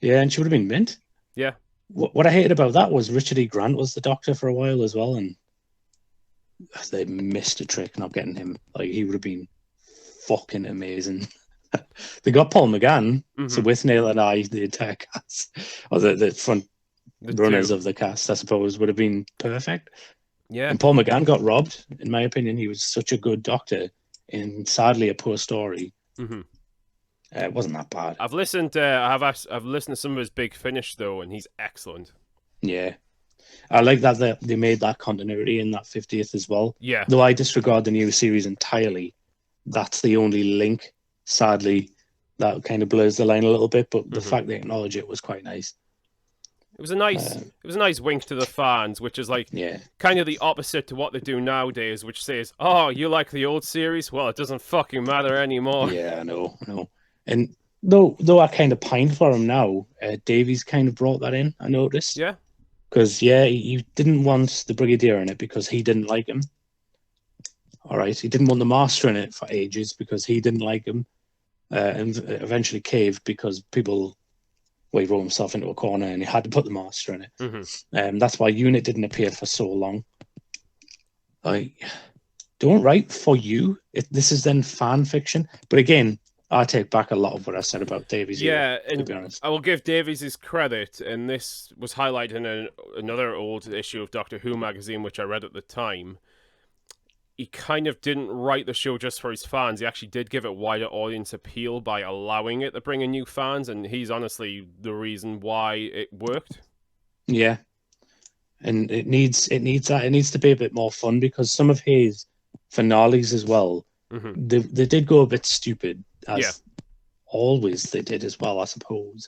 Yeah, and she would have been mint. Yeah. What I hated about that was Richard E. Grant was the Doctor for a while as well, and they missed a trick not getting him. Like, he would have been fucking amazing. They got Paul McGann, so with Neil and I, the entire cast, or the front runners of the cast, I suppose, would have been perfect. Yeah. And Paul McGann got robbed, in my opinion. He was such a good Doctor in sadly a poor story. It wasn't that bad. I've listened to some of his Big Finish though, and he's excellent. Yeah, I like that they made that continuity in that 50th as well. Yeah. Though I disregard the new series entirely, that's the only link. Sadly, that kind of blurs the line a little bit. But the fact they acknowledge it was quite nice. It was a nice wink to the fans, which is like kind of the opposite to what they do nowadays, which says, "Oh, you like the old series? Well, it doesn't fucking matter anymore." Yeah, I know. And though I kind of pine for him now, Davies kind of brought that in, I noticed. Yeah. Because, he didn't want the Brigadier in it because he didn't like him. All right. He didn't want the Master in it for ages because he didn't like him. And eventually caved because people... Well, he wrote himself into a corner and he had to put the Master in it. That's why Unit didn't appear for so long. Like, don't write for you. This is then fan fiction. But again, I take back a lot of what I said about Davies here, Yeah, to and be honest. I will give Davies his credit, and this was highlighted in another old issue of Doctor Who magazine, which I read at the time. He kind of didn't write the show just for his fans. He actually did give it wider audience appeal by allowing it to bring in new fans, and he's honestly the reason why it worked. Yeah, and it needs that. It needs to be a bit more fun because some of his finales as well, they did go a bit stupid, as always they did as well, I suppose.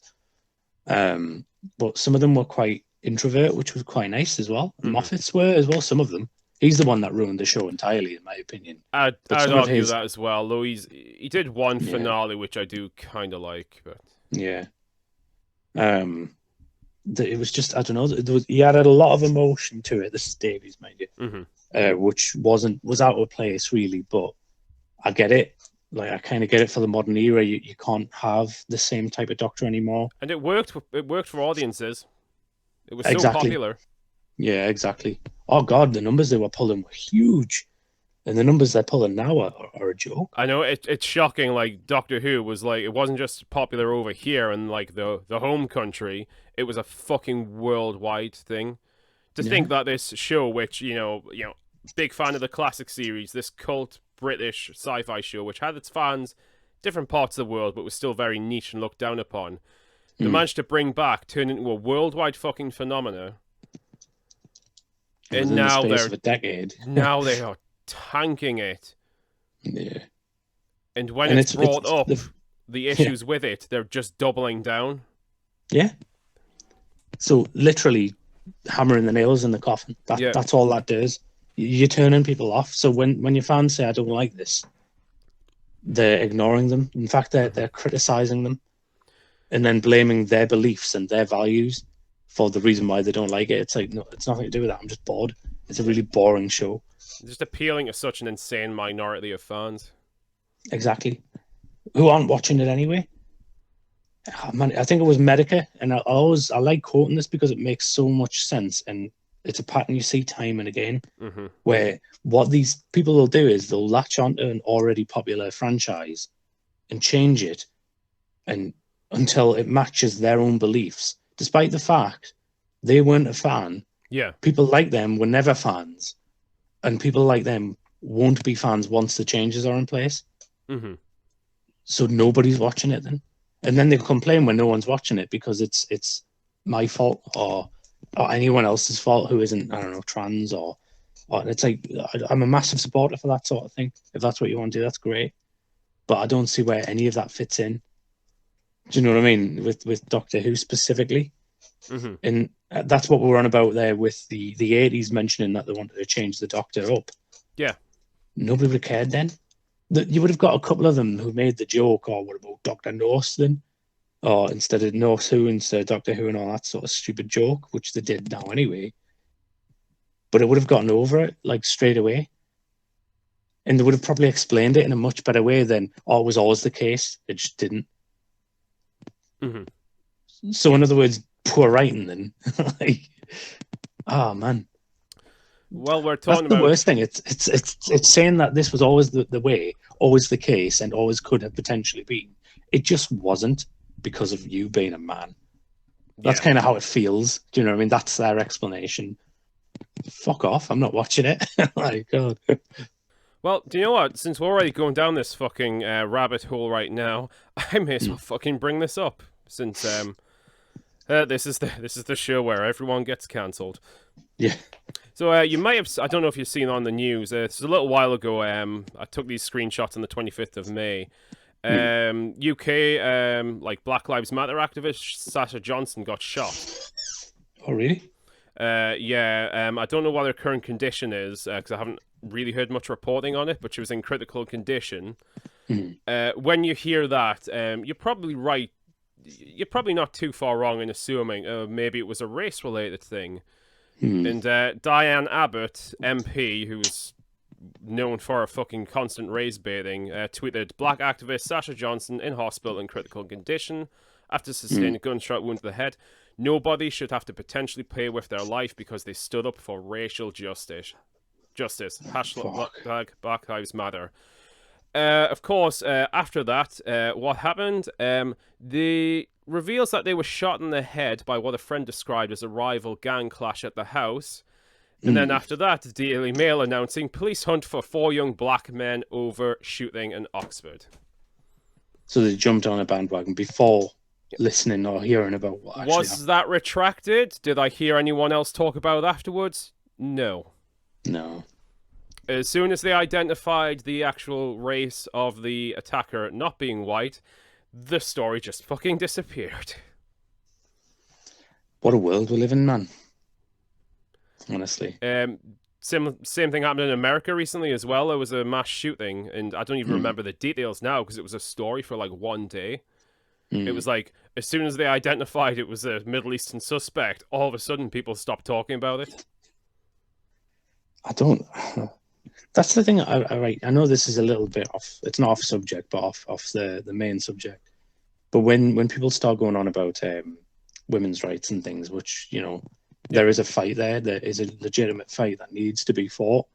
But some of them were quite introvert, which was quite nice as well. Moffat's were as well. Some of them. He's the one that ruined the show entirely, in my opinion. I'd argue that as well. Though he did one finale, which I do kind of like, but yeah. It was just, I don't know. He added a lot of emotion to it. This is Davies, mind you, which was out of place really. But I get it. Like, I kind of get it for the modern era. You can't have the same type of Doctor anymore. And it worked. It worked for audiences. It was so popular. Yeah, exactly. Oh God, the numbers they were pulling were huge, and the numbers they're pulling now are a joke. I know it's shocking. Like, Doctor Who was like, it wasn't just popular over here in like the home country. It was a fucking worldwide thing. To think that this show, which you know, big fan of the classic series, this cult British sci-fi show, which had its fans different parts of the world, but was still very niche and looked down upon, they managed to bring back, turn into a worldwide fucking phenomena. And now of a decade. Now they are tanking it. Yeah. And when it's brought up, the issues with it, they're just doubling down. Yeah. So literally hammering the nails in the coffin. That's all that does. You're turning people off. So when your fans say, I don't like this, they're ignoring them. In fact, they're criticizing them and then blaming their beliefs and their values for the reason why they don't like it. It's like, no, it's nothing to do with that. I'm just bored. It's a really boring show. Just appealing to such an insane minority of fans. Exactly. Who aren't watching it anyway. Oh, man, I think it was Medica, and I like quoting this because it makes so much sense, and it's a pattern you see time and again, where what these people will do is they'll latch onto an already popular franchise and change it, and until it matches their own beliefs, despite the fact they weren't a fan. Yeah, people like them were never fans, and people like them won't be fans once the changes are in place. So nobody's watching it then. And then they complain when no one's watching it because it's my fault or anyone else's fault who isn't, I don't know, trans or it's like, I'm a massive supporter for that sort of thing. If that's what you want to do, that's great. But I don't see where any of that fits in. Do you know what I mean? With Doctor Who specifically. And that's what we were on about there with the 80s mentioning that they wanted to change the Doctor up. Yeah. Nobody would have cared then. You would have got a couple of them who made the joke, or what about Dr. Norse then? Or instead of Norse Who, instead of Doctor Who and all that sort of stupid joke, which they did now anyway. But it would have gotten over it, like, straight away. And they would have probably explained it in a much better way than, oh, it was always the case. It just didn't. So, in other words, poor writing then. Like, oh, man. Well, we're talking about the worst thing. It's saying that this was always the way, always the case, and always could have potentially been. It just wasn't because of you being a man. That's kind of how it feels. Do you know what I mean? That's their explanation. Fuck off! I'm not watching it. My God. Well, do you know what? Since we're already going down this fucking rabbit hole right now, I may as well fucking bring this up. Since this is the show where everyone gets cancelled. Yeah. So you might have, I don't know if you've seen on the news, it's a little while ago, I took these screenshots on the 25th of May. UK, like Black Lives Matter activist Sasha Johnson got shot. Oh, really? Yeah, I don't know what her current condition is, because I haven't really heard much reporting on it, but she was in critical condition. When you hear that, you're probably right. You're probably not too far wrong in assuming maybe it was a race-related thing. And Diane Abbott, MP, who's known for her fucking constant race baiting, tweeted, "Black activist Sasha Johnson in hospital in critical condition after sustaining a gunshot wound to the head. Nobody should have to potentially pay with their life because they stood up for racial justice." Justice. Fuck. Black Lives Matter. Of course, after that, what happened? The reveals that they were shot in the head by what a friend described as a rival gang clash at the house. And then after that, the Daily Mail announcing police hunt for 4 young black men over shooting in Oxford. So they jumped on a bandwagon before listening or hearing about what actually happened. Was that retracted? Did I hear anyone else talk about it afterwards? No. No. As soon as they identified the actual race of the attacker not being white, the story just fucking disappeared. What a world we live in, man. Honestly. Same thing happened in America recently as well. There was a mass shooting, and I don't even remember the details now because it was a story for like one day. It was like, as soon as they identified it was a Middle Eastern suspect, all of a sudden people stopped talking about it. I don't... That's the thing. I know this is a little bit off. It's not off subject, but off the main subject. But when people start going on about women's rights and things, which, you know, there is a fight there. There is a legitimate fight that needs to be fought.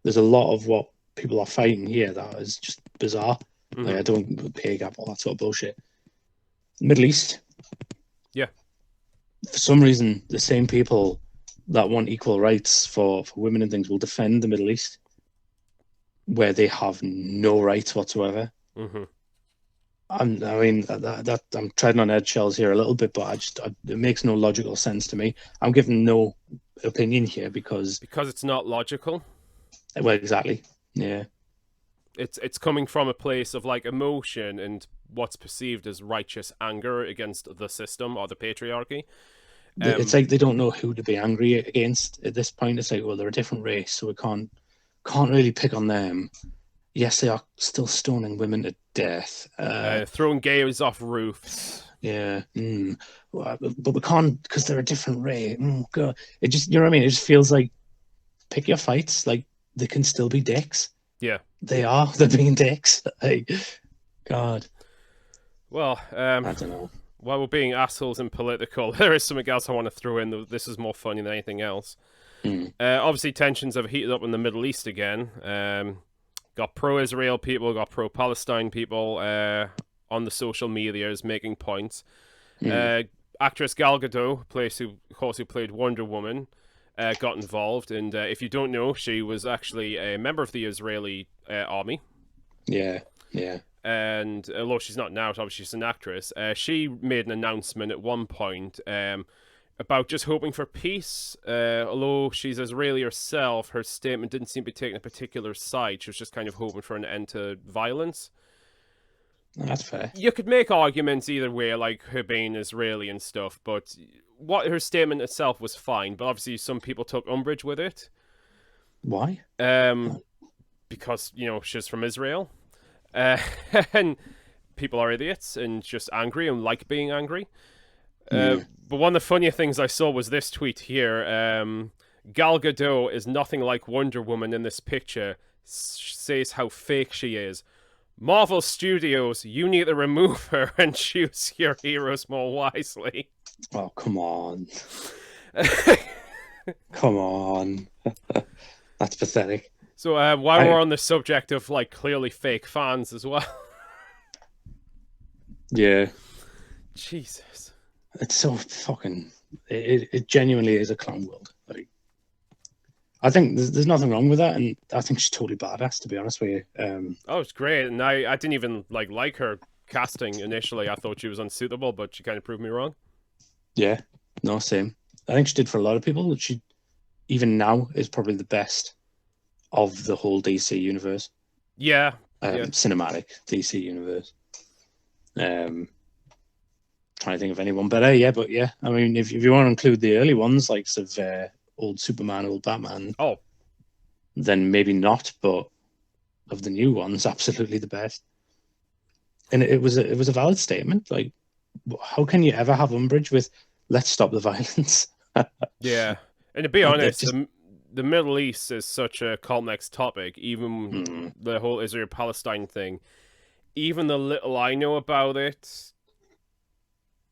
There's a lot of what people are fighting here that is just bizarre. Like, I don't pay gap, all that sort of bullshit. Middle East. Yeah. For some reason, the same people that want equal rights for women and things will defend the Middle East, where they have no rights whatsoever. I mean, that I'm treading on eggshells here a little bit, but it makes no logical sense to me. I'm giving no opinion here because it's not logical. Well, exactly. Yeah. It's coming from a place of like emotion and what's perceived as righteous anger against the system or the patriarchy. It's like they don't know who to be angry against at this point. It's like, well, they're a different race, so we can't really pick on them. Yes, they are still stoning women to death. Throwing gays off roofs. Yeah. But we can't because they're a different race. God. It just, you know what I mean? It just feels like, pick your fights. Like, they can still be dicks. Yeah. They're being dicks. Like, God. Well, I don't know. While we're being assholes and political, there is something else I want to throw in. This is more funny than anything else. Obviously, tensions have heated up in the Middle East again. Got pro-Israel people, got pro-Palestine people on the social medias making points. Actress Gal Gadot, who played Wonder Woman, got involved. And if you don't know, she was actually a member of the Israeli army. Yeah. And although she's not now, obviously she's an actress, she made an announcement at one point about just hoping for peace. Although she's Israeli herself, her statement didn't seem to be taking a particular side. She was just kind of hoping for an end to violence. That's fair. You could make arguments either way, like her being Israeli and stuff, but her statement itself was fine. But obviously some people took umbrage with it. Why? Because, you know, she's from Israel. And people are idiots and just angry and like being angry. But one of the funnier things I saw was this tweet here. Gal Gadot is nothing like Wonder Woman in this picture. Says how fake she is. Marvel Studios, you need to remove her and choose your heroes more wisely. Oh, come on. Come on. That's pathetic. So while we're on the subject of like clearly fake fans as well. Yeah. Jesus. It's so fucking... It genuinely is a clown world. Like, I think there's nothing wrong with that, and I think she's totally badass, to be honest with you. Oh, it's great, and I didn't even like her casting initially. I thought she was unsuitable, but she kind of proved me wrong. Yeah, no, same. I think she did for a lot of people. She, even now, is probably the best of the whole DC universe. Yeah. Cinematic DC universe. Trying to think of anyone better, yeah, but yeah. I mean, if you want to include the early ones, like sort of old Superman, old Batman, then maybe not, but of the new ones, absolutely the best. And it was a valid statement. Like, how can you ever have umbrage with "let's stop the violence"? Yeah, and to be honest, the Middle East is such a complex topic. Even the whole Israel-Palestine thing, even the little I know about it,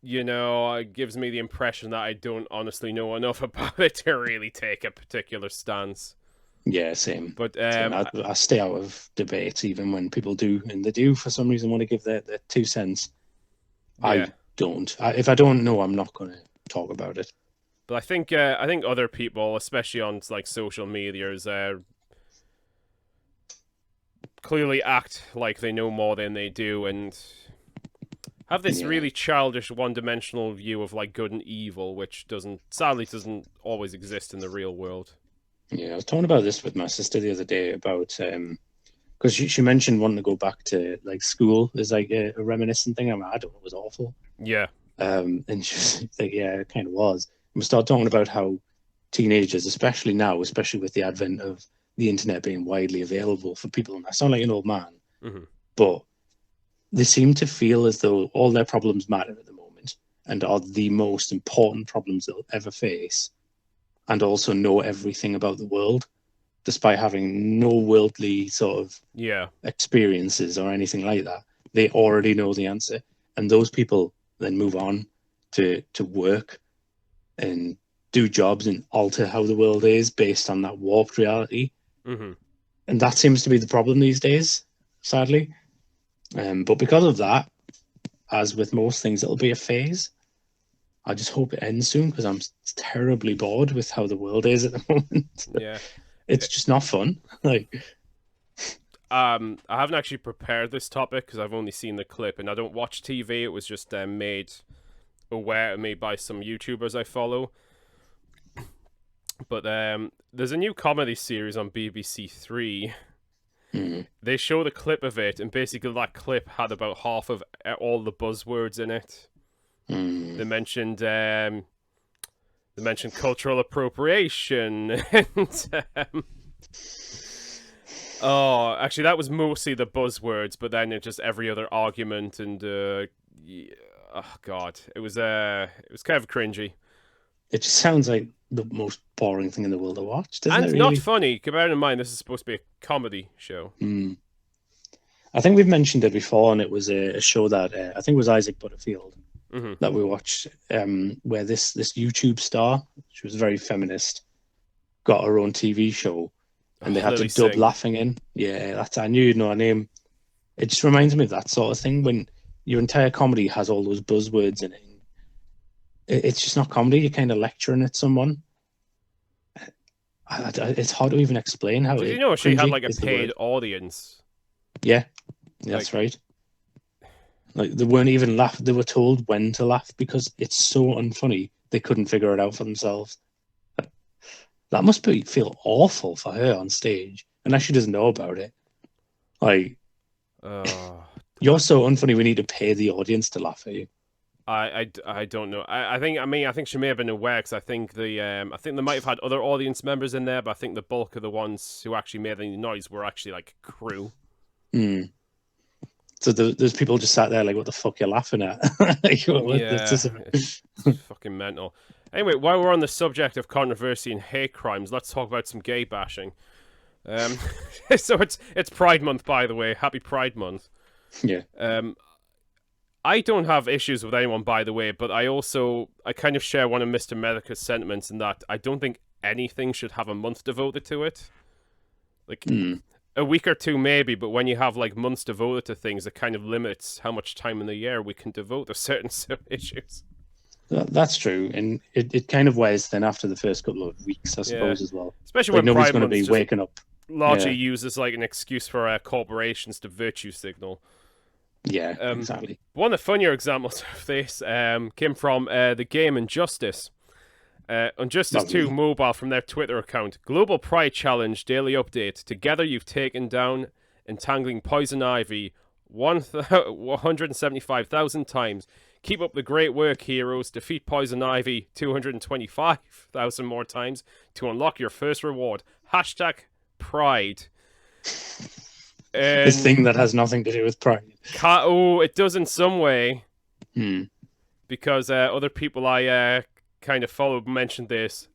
you know, it gives me the impression that I don't honestly know enough about it to really take a particular stance. Yeah, same. But Same. I stay out of debates even when people do, and they do for some reason want to give their 2 cents. yeah. I don't. If I don't know, I'm not going to talk about it. But I think other people, especially on like social medias, clearly act like they know more than they do, and have this Yeah. really childish, one-dimensional view of like good and evil, which sadly doesn't always exist in the real world. Yeah, I was talking about this with my sister the other day about because she mentioned wanting to go back to like school as like a reminiscent thing. I don't know, it was awful. Yeah. And she was like, yeah, it kind of was. And we started talking about how teenagers, especially now, especially with the advent of the internet being widely available for people, and I sound like an old man, but they seem to feel as though all their problems matter at the moment and are the most important problems they'll ever face, and also know everything about the world, despite having no worldly sort of experiences or anything like that. They already know the answer, and those people then move on to work and do jobs and alter how the world is based on that warped reality. And that seems to be the problem these days, sadly. But because of that, as with most things, it'll be a phase. I just hope it ends soon because I'm terribly bored with how the world is at the moment. Yeah. It's just not fun. Like, I haven't actually prepared this topic because I've only seen the clip, and I don't watch TV. It was just made aware to me by some YouTubers I follow. But there's a new comedy series on BBC Three. They show the clip of it, and basically that clip had about half of all the buzzwords in it. They mentioned cultural appropriation, and oh, actually, that was mostly the buzzwords. But then it just every other argument, and oh god, it was kind of cringy. It just sounds like the most boring thing in the world to watch, doesn't and it? Really? Not funny. Bear in mind, this is supposed to be a comedy show. I think we've mentioned it before, and it was a show that I think it was Isaac Butterfield that we watched, where this YouTube star, she was very feminist, got her own TV show, and they had Lily to dub Singh. laughing in. Yeah, I knew you'd know her name. It just reminds me of that sort of thing when your entire comedy has all those buzzwords in it. It's just not comedy. You're kind of lecturing at someone. It's hard to even explain how. Did you know she had like a is the paid word. audience? Yeah, that's right. Like they weren't even laugh. They were told when to laugh because it's so unfunny. They couldn't figure it out for themselves. That must feel awful for her on stage, and now she doesn't know about it. Like, you're so unfunny. We need to pay the audience to laugh at you. I don't know. I think she may have been aware because I think they might have had other audience members in there, but I think the bulk of the ones who actually made any noise were actually like crew. So there's people just sat there like, what the fuck you're laughing at? It's fucking mental. Anyway, while we're on the subject of controversy and hate crimes, let's talk about some gay bashing. So it's Pride Month, by the way. Happy Pride Month. Yeah. I don't have issues with anyone, by the way, but I kind of share one of Mr. Medica's sentiments in that I don't think anything should have a month devoted to it. Like, a week or two maybe, but when you have like months devoted to things, it kind of limits how much time in the year we can devote to certain issues. That's true, and it kind of wears thin after the first couple of weeks, I suppose, as well. Especially like, when nobody's Pride going to be waking up. Largely used as like an excuse for corporations to virtue signal. Yeah, exactly. One of the funnier examples of this came from the game Injustice. Injustice 2 Mobile from their Twitter account. Global Pride Challenge daily update. Together you've taken down entangling poison ivy 175,000 times. Keep up the great work, heroes. Defeat poison ivy 225,000 more times to unlock your first reward. #Pride. This thing that has nothing to do with pride. It does in some way. Because other people I kind of followed mentioned this.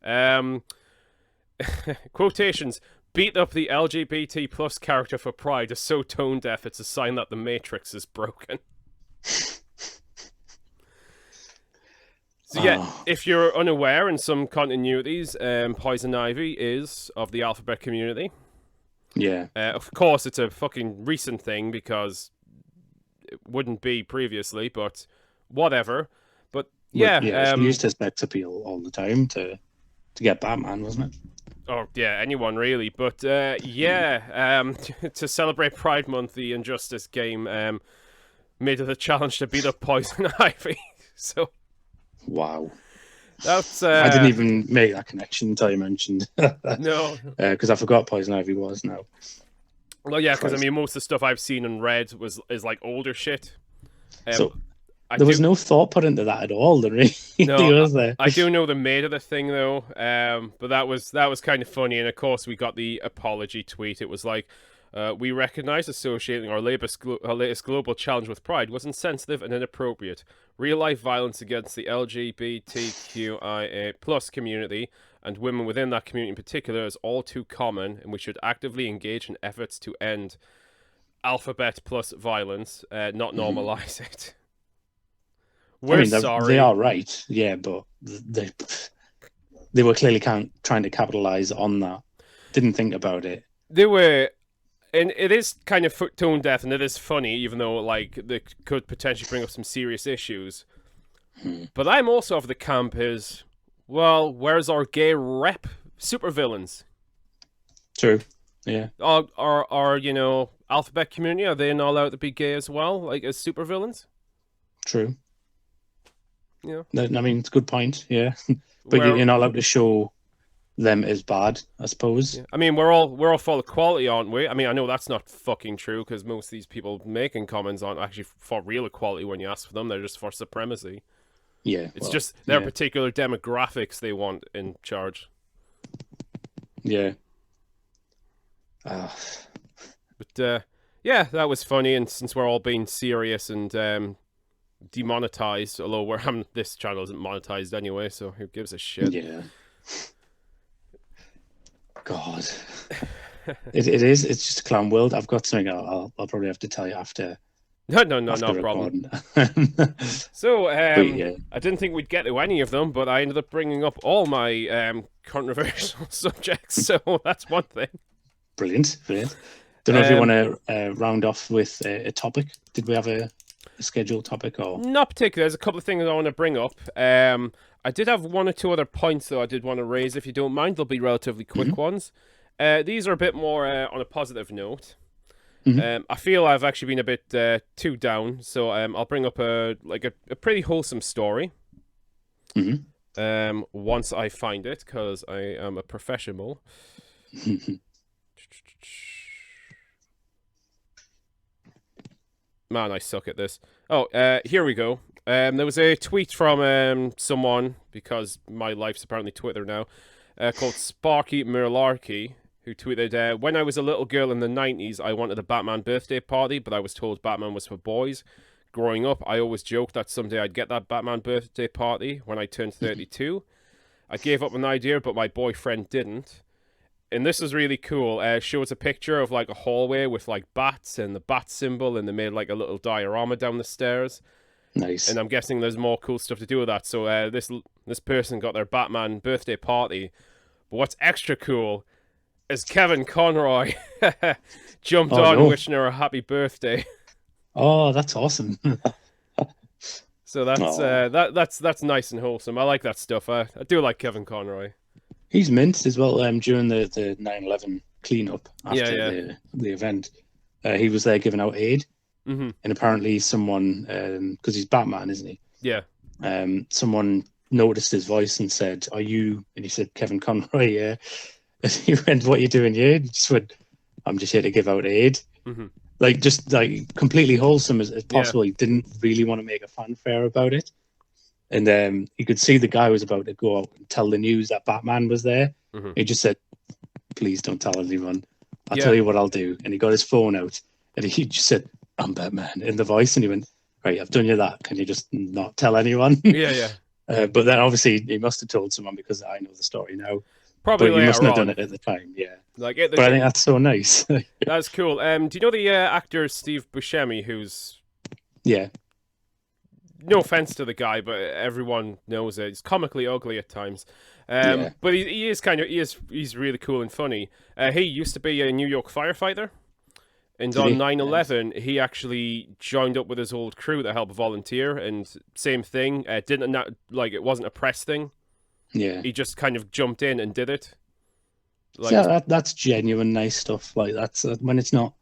Quotations. Beat up the LGBT plus character for Pride is so tone deaf it's a sign that the Matrix is broken. So yeah, Oh, if you're unaware, in some continuities, Poison Ivy is of the alphabet community. yeah. Of course, it's a fucking recent thing because it wouldn't be previously, but whatever. But But yeah, yeah, she used her sex appeal all the time to get Batman, wasn't it? or yeah, anyone really. But yeah, to celebrate Pride Month, the Injustice game made it a challenge to beat up Poison Ivy. So Wow. that's I didn't even make that connection until you mentioned no. because I forgot Poison Ivy was now. Well, yeah, because I Christ. mean, most of the stuff I've seen and read is like older shit. Um, So I there do was no thought put into that at all. There really no, was there. I do know the made of the thing though. But that was kind of funny, and of course we got the apology tweet. It was like, we recognize associating our latest global challenge with Pride was insensitive and inappropriate. Real life violence against the LGBTQIA plus community and women within that community in particular is all too common, and we should actively engage in efforts to end alphabet plus violence, not normalize it. I We're mean, they sorry. are right, yeah, but they were clearly trying to capitalize on that. Didn't think about it. They were, and it is kind of tone deaf, and it is funny, even though like they could potentially bring up some serious issues. But I'm also of the camp is, well, where's our gay rep supervillains? True. Yeah. Are alphabet community, are they not allowed to be gay as well, like as supervillains? True. You I mean, it's a good point. Yeah, but where you're not allowed to show them as bad, I suppose. I mean, we're all for equality, aren't we? I mean, I know that's not fucking true because most of these people making comments aren't actually for real equality when you ask for them. They're just for supremacy. Yeah. It's well, just their yeah. particular demographics they want in charge. Yeah. But yeah, that was funny. And since we're all being serious and demonetized, although this channel isn't monetized anyway, so who gives a shit? Yeah. God. It is. It's just a clown world. I've got something I'll probably have to tell you after No problem. recording. So, yeah. I didn't think we'd get to any of them, but I ended up bringing up all my controversial subjects, so that's one thing. Brilliant. Don't know if you want to round off with a topic. Did we have a scheduled topic or? Not particularly. There's a couple of things I want to bring up. I did have one or two other points, though, I did want to raise. If you don't mind, they'll be relatively quick ones. These are a bit more on a positive note. I feel I've actually been a bit too down, so I'll bring up a pretty wholesome story. Once I find it, because I am a professional. Man, I suck at this. Oh, here we go. There was a tweet from someone, because my life's apparently Twitter now, called Sparky Merlarky, who tweeted, when I was a little girl in the 90s, I wanted a Batman birthday party, but I was told Batman was for boys. Growing up, I always joked that someday I'd get that Batman birthday party when I turned 32. I gave up an idea, but my boyfriend didn't. And this is really cool. Shows a picture of like a hallway with like bats and the bat symbol, and they made like a little diorama down the stairs. Nice. And I'm guessing there's more cool stuff to do with that. So this person got their Batman birthday party. But what's extra cool is Kevin Conroy jumped on wishing her a happy birthday. Oh, that's awesome. So that's nice and wholesome. I like that stuff. I do like Kevin Conroy. He's mint as well. During the 9/11 cleanup after Yeah. the event, he was there giving out aid, and apparently someone, because he's Batman, isn't he? Yeah. Someone noticed his voice and said, "Are you?" And he said, "Kevin Conroy." Yeah. And he went, "What are you doing here?" And he just went, "I'm just here to give out aid." Like just like completely wholesome as possible. He didn't really want to make a fanfare about it. And you could see the guy was about to go out and tell the news that Batman was there. He just said, "Please don't tell anyone. I'll tell you what I'll do." And he got his phone out and he just said, "I'm Batman," in the voice. And he went, "Right, I've done you that. Can you just not tell anyone?" Yeah. But then obviously he must have told someone because I know the story now. Probably but you mustn't have on. done it at the time, yeah. But I think that's so nice. That's cool. Do you know the actor Steve Buscemi, who's... Yeah. no offense to the guy, but everyone knows it. He's comically ugly at times. Yeah. But he is he's really cool and funny. He used to be a New York firefighter. And Did on he? 9/11, he actually joined up with his old crew to help volunteer. And same thing, didn't like it wasn't a press thing. Yeah. He just kind of jumped in and did it. Like, So that's genuine nice stuff. Like that's when it's not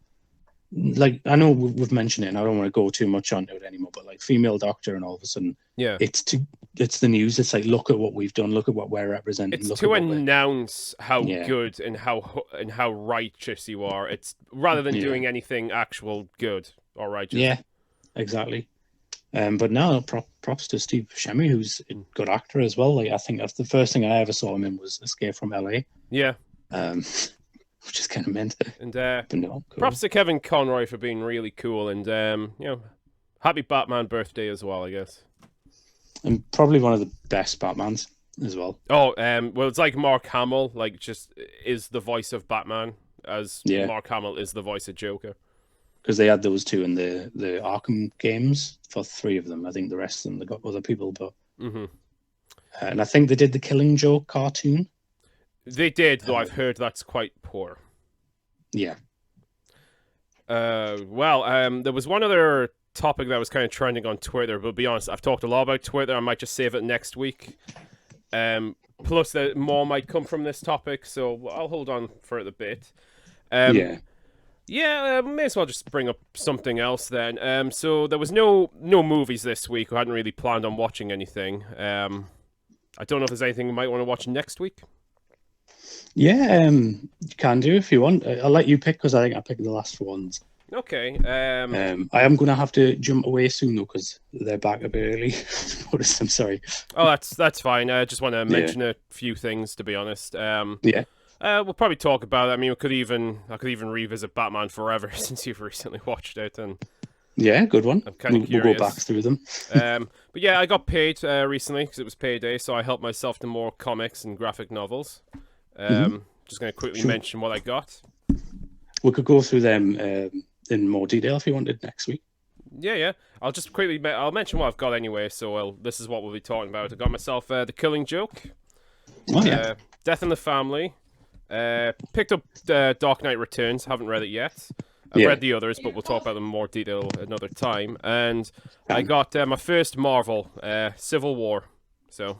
like I know we've mentioned it, and I don't want to go too much onto it anymore. But like female doctor, and all of a sudden, yeah, it's the news. It's like look at what we've done. Look at what we're representing. it's look to at what announce how Yeah. good and how righteous you are. It's rather than Yeah. doing anything actual good or righteous. Yeah, exactly. But no, props to Steve Buscemi, who's a good actor as well. Like I think that's the first thing I ever saw him in was Escape from LA. Yeah. Which is kind of meant. And But no, cool. props to Kevin Conroy for being really cool, and happy Batman birthday as well, I guess. And probably one of the best Batmans as well. Oh, well, it's like Mark Hamill, like just is the voice of Batman, as Yeah. Mark Hamill is the voice of Joker. Because they had those two in the Arkham games for 3 of them. I think the rest of them they got other people, but and I think they did the Killing Joke cartoon. They did, though. I've heard that's quite poor. Yeah. There was one other topic that was kind of trending on Twitter, but to be honest, I've talked a lot about Twitter. I might just save it next week. Plus, more might come from this topic, so I'll hold on for it a bit. Yeah, may as well just bring up something else then. So there was no movies this week. I hadn't really planned on watching anything. I don't know if there's anything we might want to watch next week. Yeah, you can do if you want. I'll let you pick because I think I picked the last 4 ones. Okay. I am going to have to jump away soon though because they're back a bit early. I'm sorry. Oh, that's fine. I just want to mention a few things, to be honest. Yeah. We'll probably talk about it. I mean, I could even revisit Batman Forever since you've recently watched it, and yeah, good one. I'm kind of We'll curious. go back through them. But yeah, I got paid recently because it was payday, so I helped myself to more comics and graphic novels. Just going to quickly mention what I got. We could go through them in more detail if you wanted next week. Yeah. I'll just quickly I'll mention what I've got anyway. So this is what we'll be talking about. I got myself The Killing Joke, Death in the Family. Picked up Dark Knight Returns. Haven't read it yet. I've read the others, but we'll talk about them in more detail another time. And I got my first Marvel, Civil War. So,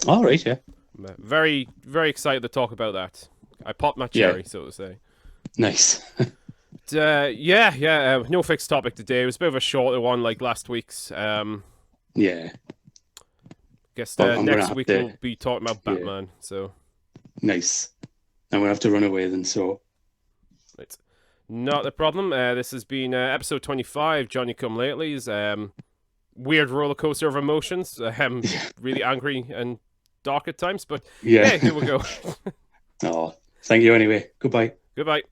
all right, yeah. I'm very, very excited to talk about that. I popped my cherry, so to say. Nice. No fixed topic today. It was a bit of a shorter one, like last week's. Yeah. Guess next week we'll be talking about Batman. So nice. I'm gonna have to run away then. So. Right. Not a problem. This has been episode 25. Johnny Come Lately's weird roller coaster of emotions. Really angry and dark at times, but yeah, here we go. Oh, thank you anyway. Goodbye. Goodbye.